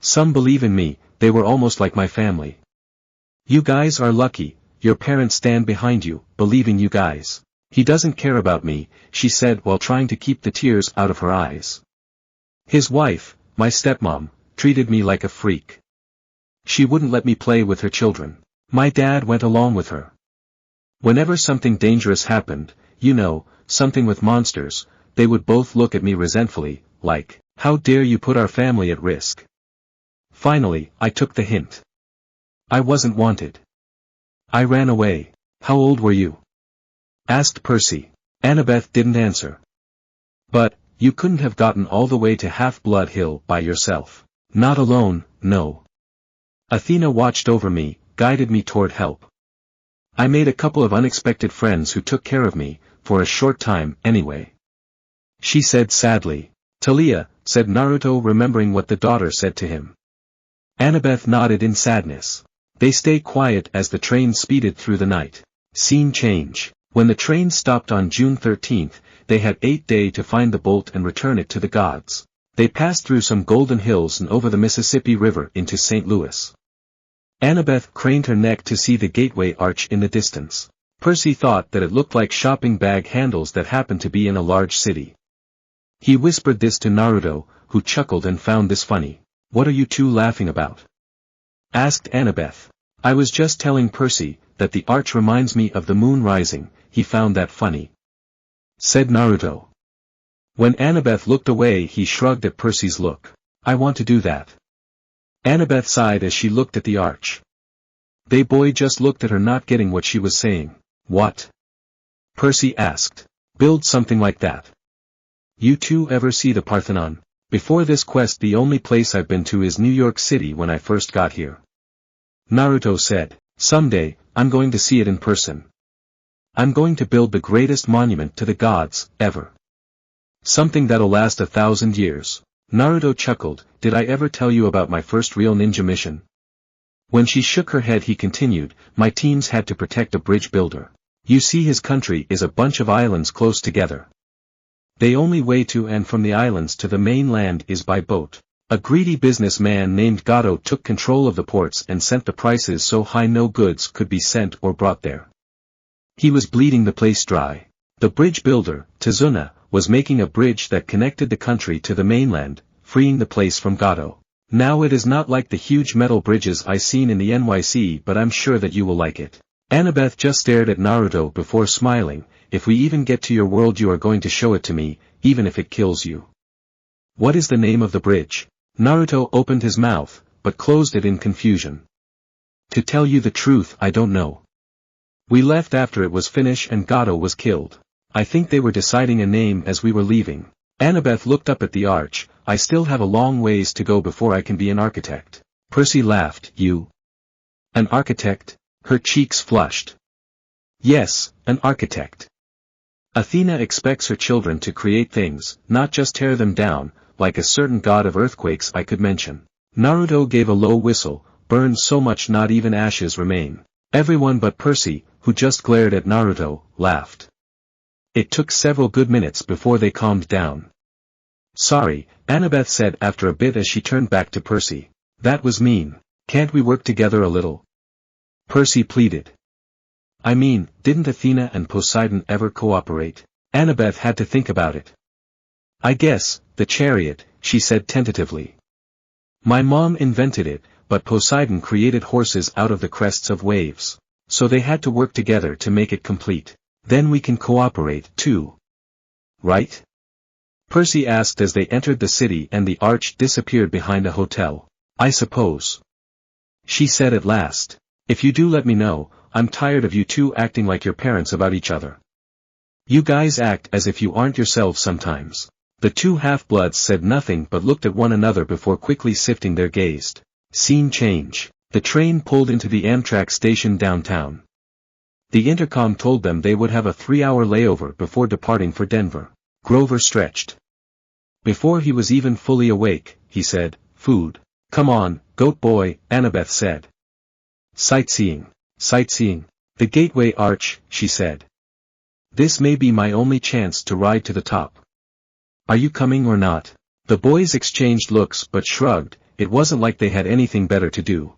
Some believe in me, they were almost like my family. You guys are lucky, your parents stand behind you, believing you guys. He doesn't care about me, she said while trying to keep the tears out of her eyes. His wife, my stepmom, treated me like a freak. She wouldn't let me play with her children. My dad went along with her. Whenever something dangerous happened, you know, something with monsters, they would both look at me resentfully, like, how dare you put our family at risk? Finally, I took the hint. I wasn't wanted. I ran away. How old were you? Asked Percy. Annabeth didn't answer. But, you couldn't have gotten all the way to Half-Blood Hill by yourself. Not alone, no. Athena watched over me, guided me toward help. I made a couple of unexpected friends who took care of me, for a short time, anyway. She said sadly. Talia, said Naruto, remembering what the daughter said to him. Annabeth nodded in sadness. They stay quiet as the train speeded through the night. Scene change. When the train stopped on June 13th, they had 8 days to find the bolt and return it to the gods. They passed through some golden hills and over the Mississippi River into St. Louis. Annabeth craned her neck to see the gateway arch in the distance. Percy thought that it looked like shopping bag handles that happened to be in a large city. He whispered this to Naruto, who chuckled and found this funny. What are you two laughing about? Asked Annabeth. I was just telling Percy that the arch reminds me of the moon rising, he found that funny. Said Naruto. When Annabeth looked away, he shrugged at Percy's look. I want to do that. Annabeth sighed as she looked at the arch. The boy just looked at her, not getting what she was saying. What? Percy asked. Build something like that. You two ever see the Parthenon? Before this quest the only place I've been to is New York City when I first got here. Naruto said. Someday, I'm going to see it in person. I'm going to build the greatest monument to the gods, ever. Something that'll last 1,000 years. Naruto chuckled. Did I ever tell you about my first real ninja mission? When she shook her head he continued, my teams had to protect a bridge builder. You see, his country is a bunch of islands close together. The only way to and from the islands to the mainland is by boat. A greedy businessman named Gato took control of the ports and sent the prices so high no goods could be sent or brought there. He was bleeding the place dry. The bridge builder, Tazuna, was making a bridge that connected the country to the mainland, freeing the place from Gato. Now it is not like the huge metal bridges I seen in the NYC, but I'm sure that you will like it. Annabeth just stared at Naruto before smiling. If we even get to your world you are going to show it to me, even if it kills you. What is the name of the bridge? Naruto opened his mouth, but closed it in confusion. To tell you the truth, I don't know. We left after it was finished and Gato was killed. I think they were deciding a name as we were leaving. Annabeth looked up at the arch. I still have a long ways to go before I can be an architect. Percy laughed. You? An architect? Her cheeks flushed. Yes, an architect. Athena expects her children to create things, not just tear them down, like a certain god of earthquakes I could mention. Naruto gave a low whistle, burned so much not even ashes remain. Everyone but Percy, who just glared at Naruto, laughed. It took several good minutes before they calmed down. Sorry, Annabeth said after a bit as she turned back to Percy. That was mean. Can't we work together a little? Percy pleaded. I mean, didn't Athena and Poseidon ever cooperate? Annabeth had to think about it. I guess, the chariot, she said tentatively. My mom invented it, but Poseidon created horses out of the crests of waves. So they had to work together to make it complete. Then we can cooperate, too. Right? Percy asked as they entered the city and the arch disappeared behind a hotel. I suppose. She said at last. If you do let me know, I'm tired of you two acting like your parents about each other. You guys act as if you aren't yourselves sometimes. The two half-bloods said nothing but looked at one another before quickly shifting their gaze. Scene change. The train pulled into the Amtrak station downtown. The intercom told them they would have a 3-hour layover before departing for Denver. Grover stretched. Before he was even fully awake, he said, food. Come on, goat boy, Annabeth said. Sightseeing. Sightseeing. The Gateway Arch, she said. This may be my only chance to ride to the top. Are you coming or not? The boys exchanged looks but shrugged. It wasn't like they had anything better to do.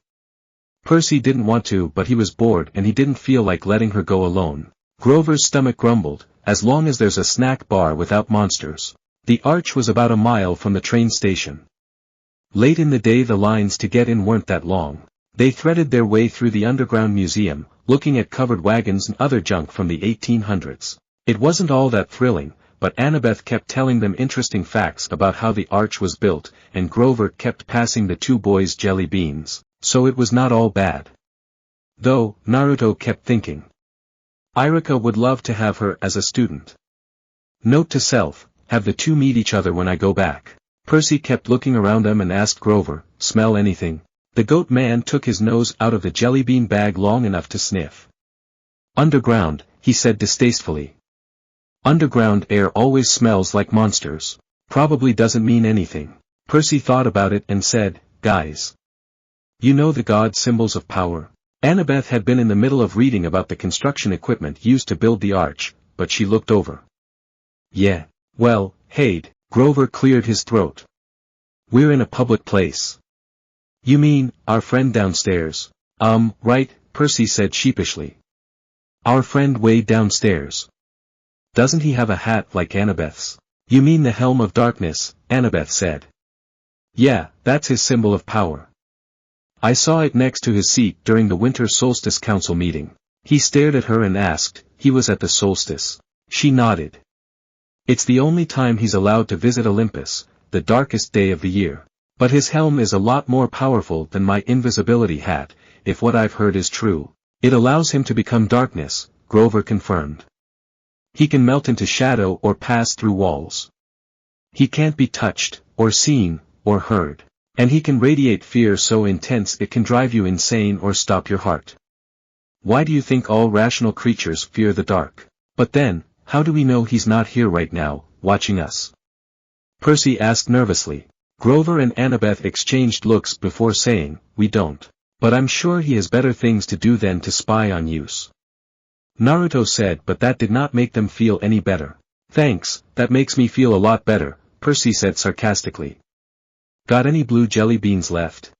Percy didn't want to, but he was bored and he didn't feel like letting her go alone. Grover's stomach grumbled, as long as there's a snack bar without monsters. The arch was about a mile from the train station. Late in the day the lines to get in weren't that long. They threaded their way through the underground museum, looking at covered wagons and other junk from the 1800s. It wasn't all that thrilling, but Annabeth kept telling them interesting facts about how the arch was built, and Grover kept passing the two boys jelly beans, so it was not all bad. Though, Naruto kept thinking. Irika would love to have her as a student. Note to self, have the two meet each other when I go back. Percy kept looking around them and asked Grover, smell anything? The goat man took his nose out of the jelly bean bag long enough to sniff. Underground, he said distastefully. Underground air always smells like monsters. Probably doesn't mean anything. Percy thought about it and said, guys. You know the god symbols of power? Annabeth had been in the middle of reading about the construction equipment used to build the arch, but she looked over. Yeah. Well, Hade, Grover cleared his throat. We're in a public place. You mean, our friend downstairs? Right, Percy said sheepishly. Our friend way downstairs. Doesn't he have a hat like Annabeth's? You mean the Helm of Darkness, Annabeth said. Yeah, that's his symbol of power. I saw it next to his seat during the Winter Solstice Council meeting. He stared at her and asked, he was at the solstice. She nodded. It's the only time he's allowed to visit Olympus, the darkest day of the year. But his helm is a lot more powerful than my invisibility hat, if what I've heard is true. It allows him to become darkness, Grover confirmed. He can melt into shadow or pass through walls. He can't be touched, or seen, or heard. And he can radiate fear so intense it can drive you insane or stop your heart. Why do you think all rational creatures fear the dark? But then, how do we know he's not here right now, watching us? Percy asked nervously. Grover and Annabeth exchanged looks before saying, we don't. But I'm sure he has better things to do than to spy on us. Naruto said, but that did not make them feel any better. Thanks, that makes me feel a lot better, Percy said sarcastically. Got any blue jelly beans left?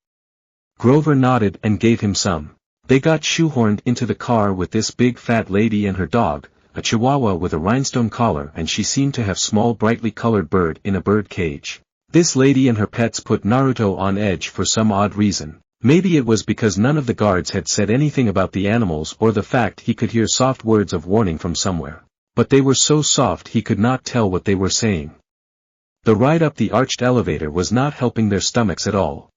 Grover nodded and gave him some. They got shoehorned into the car with this big fat lady and her dog, a chihuahua with a rhinestone collar, and she seemed to have small brightly colored bird in a bird cage. This lady and her pets put Naruto on edge for some odd reason. Maybe it was because none of the guards had said anything about the animals or the fact he could hear soft words of warning from somewhere. But they were so soft he could not tell what they were saying. The ride up the arched elevator was not helping their stomachs at all.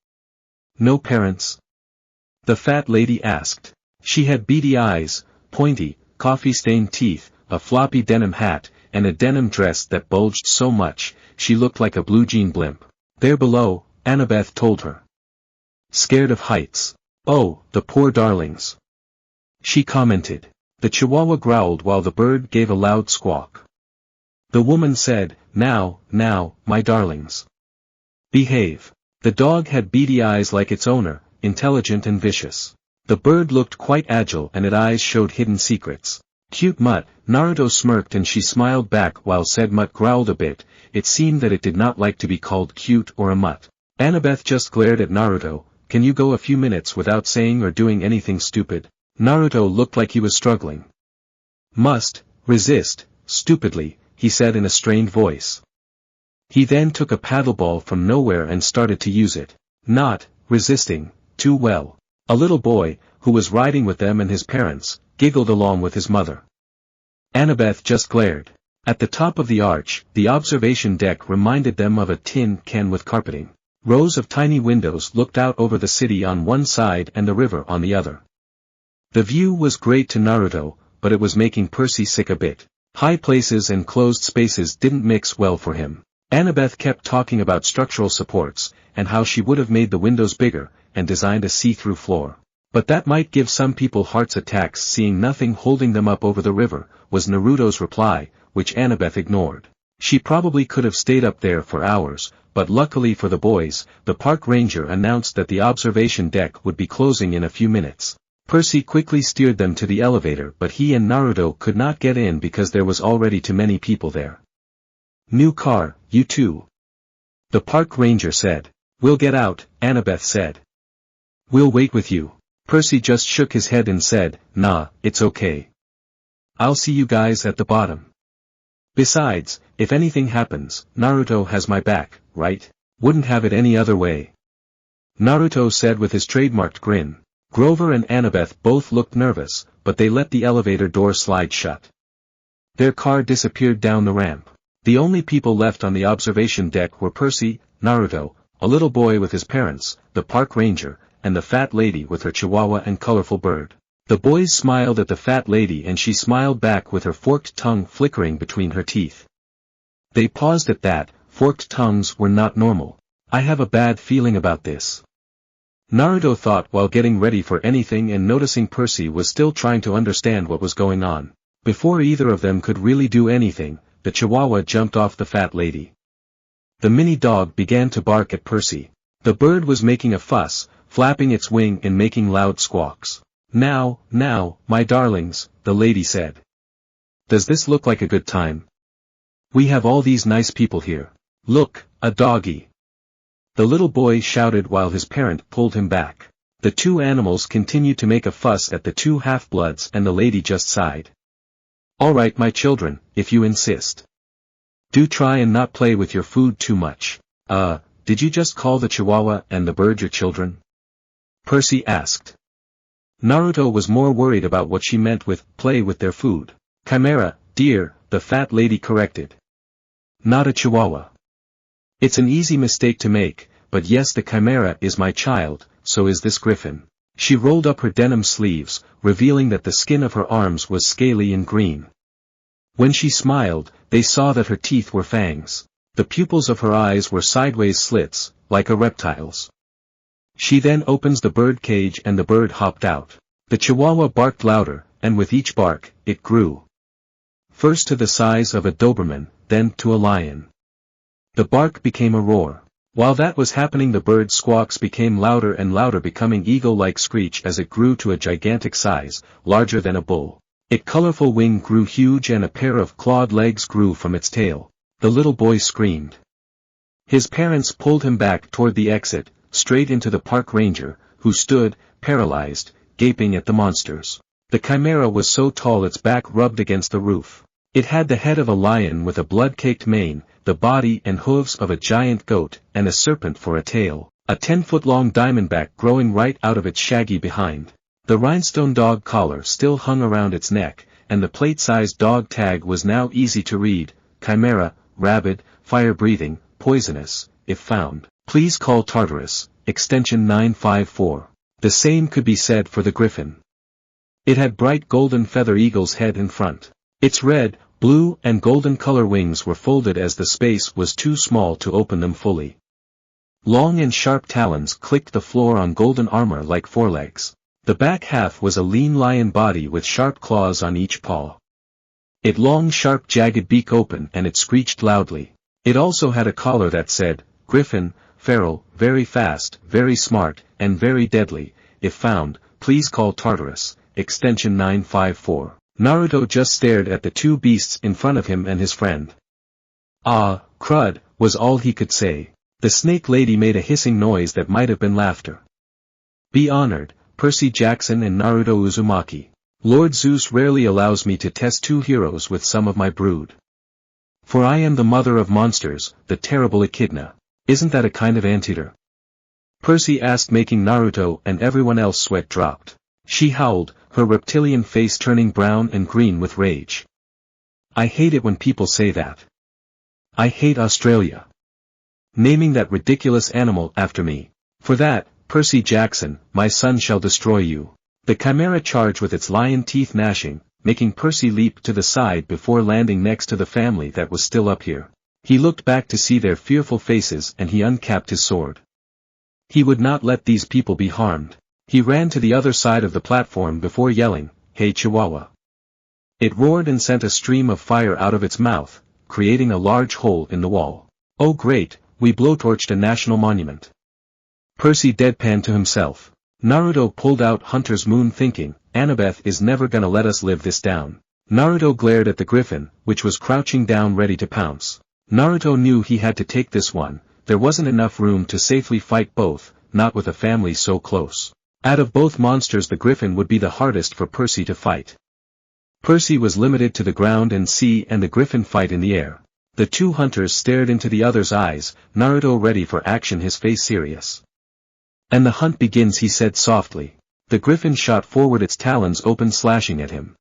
No parents? The fat lady asked. She had beady eyes, pointy, coffee-stained teeth, a floppy denim hat, and a denim dress that bulged so much, she looked like a blue jean blimp. There below, Annabeth told her. Scared of heights. Oh, the poor darlings. She commented. The chihuahua growled while the bird gave a loud squawk. The woman said, now, my darlings. Behave. The dog had beady eyes like its owner, intelligent and vicious. The bird looked quite agile and its eyes showed hidden secrets. Cute mutt, Naruto smirked and she smiled back while said mutt growled a bit. It seemed that it did not like to be called cute or a mutt. Annabeth just glared at Naruto. Can you go a few minutes without saying or doing anything stupid? Naruto looked like he was struggling. Must, resist, stupidly, he said in a strained voice. He then took a paddle ball from nowhere and started to use it. not resisting too well. A little boy, who was riding with them and his parents, giggled along with his mother. Annabeth just glared. At the top of the arch, the observation deck reminded them of a tin can with carpeting. Rows of tiny windows looked out over the city on one side and the river on the other. The view was great to Naruto, but it was making Percy sick a bit. High places and closed spaces didn't mix well for him. Annabeth kept talking about structural supports, and how she would have made the windows bigger, and designed a see-through floor. But that might give some people heart attacks seeing nothing holding them up over the river, was Naruto's reply, which Annabeth ignored. She probably could have stayed up there for hours, but luckily for the boys, the park ranger announced that the observation deck would be closing in a few minutes. Percy quickly steered them to the elevator, but he and Naruto could not get in because there was already too many people there. "New car, you too?" the park ranger said. "We'll get out," Annabeth said. "We'll wait with you." Percy just shook his head and said, "Nah, it's okay. I'll see you guys at the bottom. Besides, if anything happens, Naruto has my back, right? Wouldn't have it any other way," Naruto said with his trademarked grin. Grover and Annabeth both looked nervous, but they let the elevator door slide shut. Their car disappeared down the ramp. The only people left on the observation deck were Percy, Naruto, a little boy with his parents, the park ranger, and the fat lady with her chihuahua and colorful bird. The boys smiled at the fat lady and she smiled back with her forked tongue flickering between her teeth. They paused at that. Forked tongues were not normal. "I have a bad feeling about this," Naruto thought while getting ready for anything and noticing Percy was still trying to understand what was going on. Before either of them could really do anything, the chihuahua jumped off the fat lady. The mini dog began to bark at Percy. The bird was making a fuss, flapping its wing and making loud squawks. Now, my darlings," the lady said. "Does this look like a good time? We have all these nice people here. Look, a doggy." The little boy shouted while his parent pulled him back. The two animals continued to make a fuss at the two half-bloods and the lady just sighed. "All right, my children, if you insist. Do try and not play with your food too much." Did you just call the chihuahua and the bird your children?" Percy asked. Naruto was more worried about what she meant with play with their food. "Chimera, dear," the fat lady corrected. "Not a chihuahua. It's an easy mistake to make, but yes, the chimera is my child, so is this griffin." She rolled up her denim sleeves, revealing that the skin of her arms was scaly and green. When she smiled, they saw that her teeth were fangs. The pupils of her eyes were sideways slits, like a reptile's. She then opens the bird cage and the bird hopped out. The chihuahua barked louder, and with each bark, it grew. First to the size of a Doberman, then to a lion. The bark became a roar. While that was happening, the bird's squawks became louder and louder, becoming eagle-like screech as it grew to a gigantic size, larger than a bull. Its colorful wing grew huge and a pair of clawed legs grew from its tail. The little boy screamed. His parents pulled him back toward the exit, straight into the park ranger, who stood, paralyzed, gaping at the monsters. The chimera was so tall its back rubbed against the roof. It had the head of a lion with a blood-caked mane, the body and hooves of a giant goat, and a serpent for a tail, a 10-foot-long diamondback growing right out of its shaggy behind. The rhinestone dog collar still hung around its neck, and the plate-sized dog tag was now easy to read: Chimera, rabid, fire-breathing, poisonous, if found, please call Tartarus, extension 954. The same could be said for the griffin. It had bright golden feather eagle's head in front. Its red, blue and golden color wings were folded as the space was too small to open them fully. Long and sharp talons clicked the floor on golden armor like forelegs. The back half was a lean lion body with sharp claws on each paw. Its long sharp jagged beak open and it screeched loudly. It also had a collar that said, Griffin, feral, very fast, very smart, and very deadly, if found, please call Tartarus, extension 954. Naruto just stared at the two beasts in front of him and his friend. Ah, crud, was all he could say. The snake lady made a hissing noise that might have been laughter. Be honored, Percy Jackson and Naruto Uzumaki. Lord Zeus rarely allows me to test two heroes with some of my brood. For I am the mother of monsters, the terrible echidna. Isn't that a kind of anteater? Percy asked, making Naruto and everyone else sweat dropped. She howled, her reptilian face turning brown and green with rage. I hate it when people say that. I hate Australia. Naming that ridiculous animal after me. For that, Percy Jackson, my son shall destroy you. The chimera charged with its lion teeth gnashing, making Percy leap to the side before landing next to the family that was still up here. He looked back to see their fearful faces and he uncapped his sword. He would not let these people be harmed. He ran to the other side of the platform before yelling, "Hey Chihuahua!" It roared and sent a stream of fire out of its mouth, creating a large hole in the wall. Oh great, we blowtorched a national monument. Percy deadpanned to himself. Naruto pulled out Hunter's Moon thinking, Annabeth is never gonna let us live this down. Naruto glared at the griffin, which was crouching down ready to pounce. Naruto knew he had to take this one, there wasn't enough room to safely fight both, not with a family so close. Out of both monsters the griffin would be the hardest for Percy to fight. Percy was limited to the ground and sea and the griffin fight in the air. The two hunters stared into the other's eyes, Naruto ready for action, his face serious. And the hunt begins, he said softly. The griffin shot forward, its talons open, slashing at him.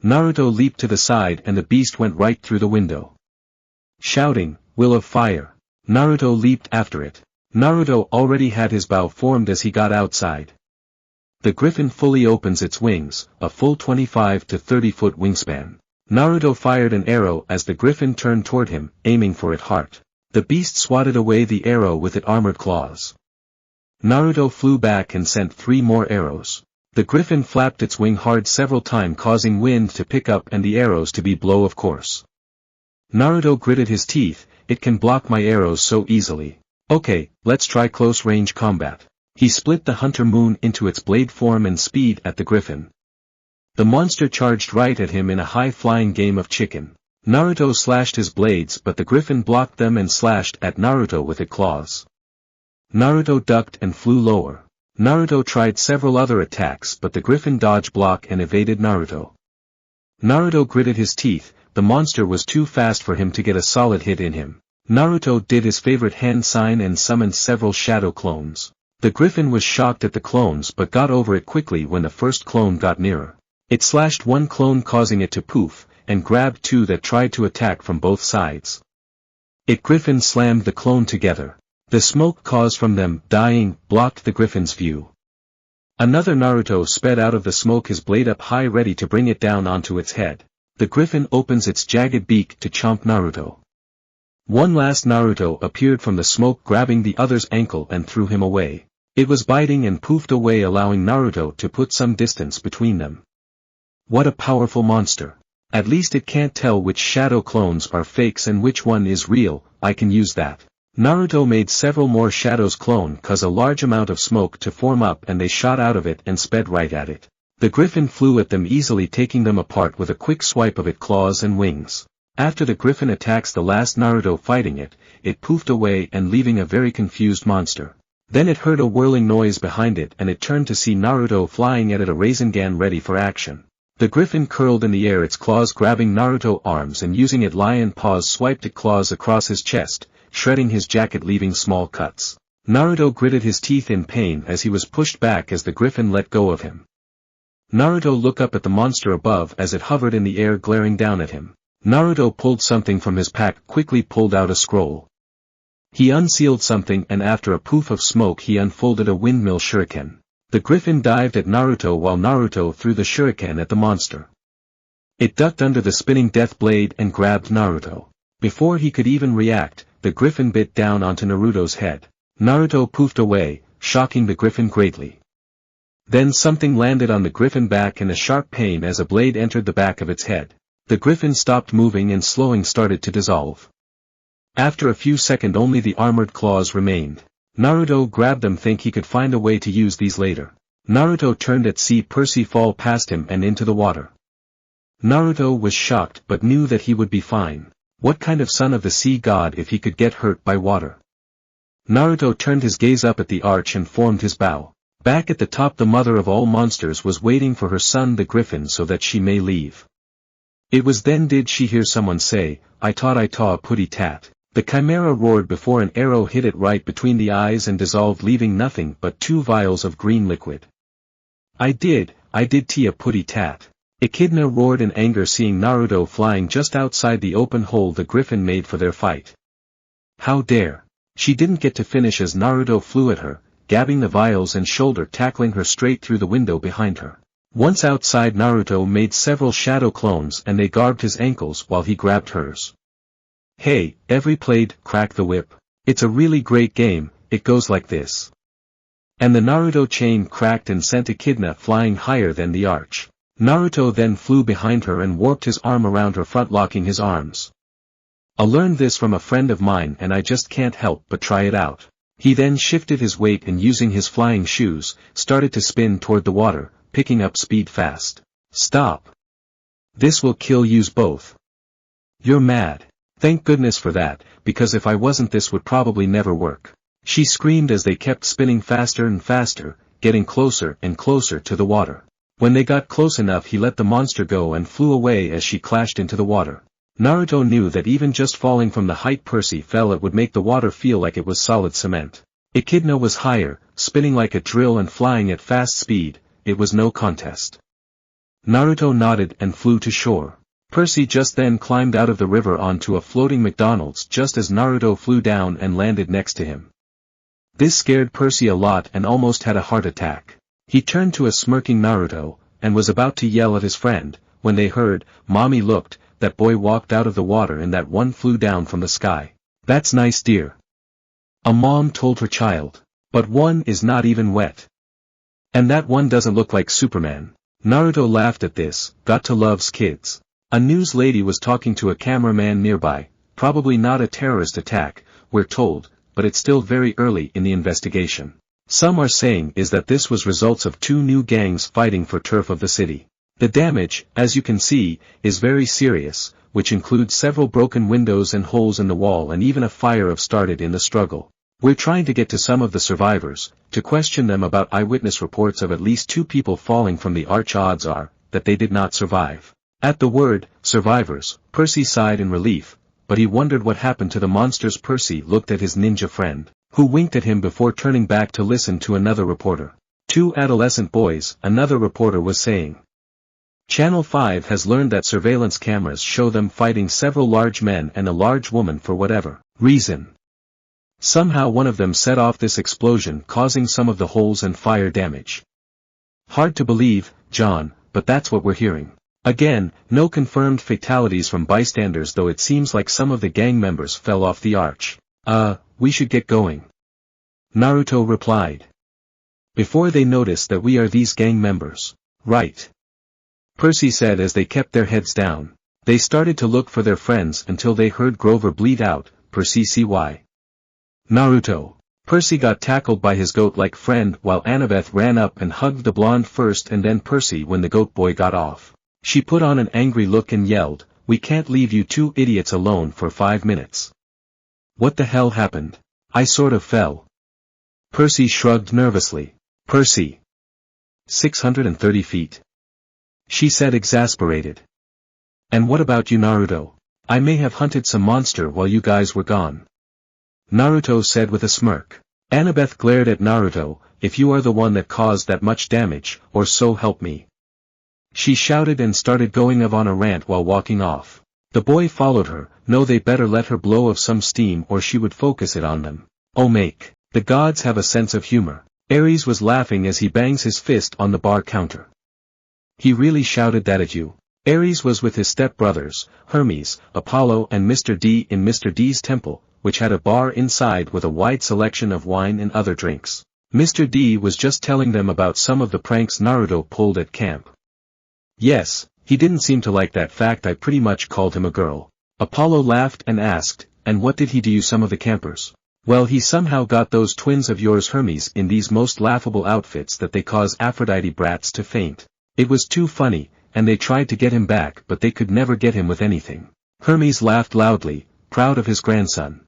Naruto leaped to the side and the beast went right through the window. Shouting, "Will of Fire!" Naruto leaped after it. Naruto already had his bow formed as he got outside. The griffin fully opens its wings, a full 25 to 30 foot wingspan. Naruto fired an arrow as the griffin turned toward him, aiming for its heart. The beast swatted away the arrow with its armored claws. Naruto flew back and sent 3 more arrows. The griffin flapped its wing hard several times, causing wind to pick up and the arrows to be blow, of course. Naruto gritted his teeth, it can block my arrows so easily. Okay, let's try close range combat. He split the Hunter Moon into its blade form and speed at the griffin. The monster charged right at him in a high-flying game of chicken. Naruto slashed his blades but the griffin blocked them and slashed at Naruto with its claws. Naruto ducked and flew lower. Naruto tried several other attacks but the griffin dodged, blocked and evaded Naruto. Naruto gritted his teeth, the monster was too fast for him to get a solid hit in him. Naruto did his favorite hand sign and summoned several shadow clones. The griffin was shocked at the clones but got over it quickly when the first clone got nearer. It slashed one clone causing it to poof, and grabbed 2 that tried to attack from both sides. It griffin slammed the clone together. The smoke caused from them dying blocked the griffin's view. Another Naruto sped out of the smoke, his blade up high ready to bring it down onto its head. The griffin opens its jagged beak to chomp Naruto. One last Naruto appeared from the smoke, grabbing the other's ankle and threw him away. It was biting and poofed away, allowing Naruto to put some distance between them. What a powerful monster. At least it can't tell which shadow clones are fakes and which one is real, I can use that. Naruto made several more shadows clone cause a large amount of smoke to form up and they shot out of it and sped right at it. The griffin flew at them easily, taking them apart with a quick swipe of its claws and wings. After the griffin attacks the last Naruto fighting it, it poofed away and leaving a very confused monster. Then it heard a whirling noise behind it and it turned to see Naruto flying at it, a Rasengan ready for action. The griffin curled in the air, its claws grabbing Naruto's arms and using its lion paws swiped its claws across his chest, shredding his jacket leaving small cuts. Naruto gritted his teeth in pain as he was pushed back as the griffin let go of him. Naruto looked up at the monster above as it hovered in the air, glaring down at him. Naruto pulled something from his pack, quickly pulled out a scroll. He unsealed something and after a poof of smoke he unfolded a windmill shuriken. The griffin dived at Naruto while Naruto threw the shuriken at the monster. It ducked under the spinning death blade and grabbed Naruto. Before he could even react, the griffin bit down onto Naruto's head. Naruto poofed away, shocking the griffin greatly. Then something landed on the griffin back in a sharp pain as a blade entered the back of its head. The griffin stopped moving and slowing started to dissolve. After a few seconds only the armored claws remained. Naruto grabbed them, think he could find a way to use these later. Naruto turned at see Percy fall past him and into the water. Naruto was shocked but knew that he would be fine. What kind of son of the sea god if he could get hurt by water? Naruto turned his gaze up at the arch and formed his bow. Back at the top the mother of all monsters was waiting for her son the griffin so that she may leave. It was then did she hear someone say, I taught a putty tat. The chimera roared before an arrow hit it right between the eyes and dissolved, leaving nothing but 2 vials of green liquid. I did Tia putty tat. Echidna roared in anger, seeing Naruto flying just outside the open hole the griffin made for their fight. How dare! She didn't get to finish as Naruto flew at her, grabbing the vials and shoulder tackling her straight through the window behind her. Once outside, Naruto made several shadow clones and they garbed his ankles while he grabbed hers. Hey, every played, crack the whip. It's a really great game, it goes like this. And the Naruto chain cracked and sent Echidna flying higher than the arch. Naruto then flew behind her and warped his arm around her front, locking his arms. I learned this from a friend of mine and I just can't help but try it out. He then shifted his weight and using his flying shoes, started to spin toward the water, picking up speed fast. Stop! This will kill yous both. You're mad. Thank goodness for that, because if I wasn't this would probably never work. She screamed as they kept spinning faster and faster, getting closer and closer to the water. When they got close enough, he let the monster go and flew away as she clashed into the water. Naruto knew that even just falling from the height Percy fell it would make the water feel like it was solid cement. Echidna was higher, spinning like a drill and flying at fast speed, it was no contest. Naruto nodded and flew to shore. Percy just then climbed out of the river onto a floating McDonald's just as Naruto flew down and landed next to him. This scared Percy a lot and almost had a heart attack. He turned to a smirking Naruto, and was about to yell at his friend, when they heard, "Mommy looked, that boy walked out of the water and that one flew down from the sky." "That's nice, dear." A mom told her child. "But one is not even wet. And that one doesn't look like Superman." Naruto laughed at this, got to love's kids. A news lady was talking to a cameraman nearby, probably not a terrorist attack, we're told, but it's still very early in the investigation. Some are saying is that this was results of 2 new gangs fighting for turf of the city. The damage, as you can see, is very serious, which includes several broken windows and holes in the wall and even a fire have started in the struggle. We're trying to get to some of the survivors, to question them about eyewitness reports of at least 2 people falling from the arch. Odds are, that they did not survive. At the word, survivors, Percy sighed in relief, but he wondered what happened to the monsters. Percy looked at his ninja friend, who winked at him before turning back to listen to another reporter. 2 adolescent boys, another reporter was saying. Channel 5 has learned that surveillance cameras show them fighting several large men and a large woman for whatever reason. Somehow one of them set off this explosion, causing some of the holes and fire damage. Hard to believe, John, but that's what we're hearing. Again, no confirmed fatalities from bystanders, though it seems like some of the gang members fell off the arch. We should get going. Naruto replied. Before they notice that we are these gang members. Right. Percy said as they kept their heads down. They started to look for their friends until they heard Grover bleat out, "Percy, CY. Naruto." Percy got tackled by his goat-like friend while Annabeth ran up and hugged the blonde first and then Percy when the goat boy got off. She put on an angry look and yelled, "We can't leave you 2 idiots alone for 5 minutes. What the hell happened? I sort of fell." Percy shrugged nervously. "Percy. 630 feet. She said, exasperated. "And what about you, Naruto? I may have hunted some monster while you guys were gone." Naruto said with a smirk. Annabeth glared at Naruto, "If you are the one that caused that much damage, or so help me." She shouted and started going on a rant while walking off. The boy followed her. No, they better let her blow off some steam or she would focus it on them. Oh make. The gods have a sense of humor. Ares was laughing as he bangs his fist on the bar counter. He really shouted that at you? Ares was with his step-brothers, Hermes, Apollo and Mr. D in Mr. D's temple, which had a bar inside with a wide selection of wine and other drinks. Mr. D was just telling them about some of the pranks Naruto pulled at camp. Yes, he didn't seem to like that fact I pretty much called him a girl. Apollo laughed and asked, "And what did he do some of the campers?" "Well, he somehow got those twins of yours Hermes in these most laughable outfits that they cause Aphrodite brats to faint. It was too funny, and they tried to get him back but they could never get him with anything." Hermes laughed loudly, proud of his grandson.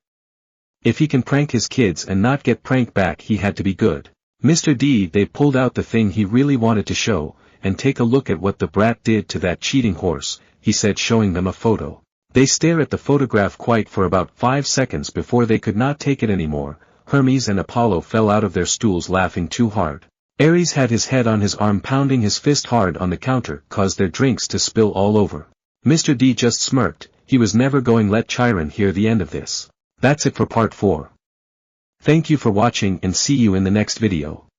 If he can prank his kids and not get pranked back he had to be good. Mr. D they pulled out the thing he really wanted to show, and take a look at what the brat did to that cheating horse, he said showing them a photo. They stare at the photograph quite for about 5 seconds before they could not take it anymore. Hermes and Apollo fell out of their stools laughing too hard. Ares had his head on his arm pounding his fist hard on the counter, caused their drinks to spill all over. Mr. D just smirked, he was never going to let Chiron hear the end of this. That's it for part 4. Thank you for watching and see you in the next video.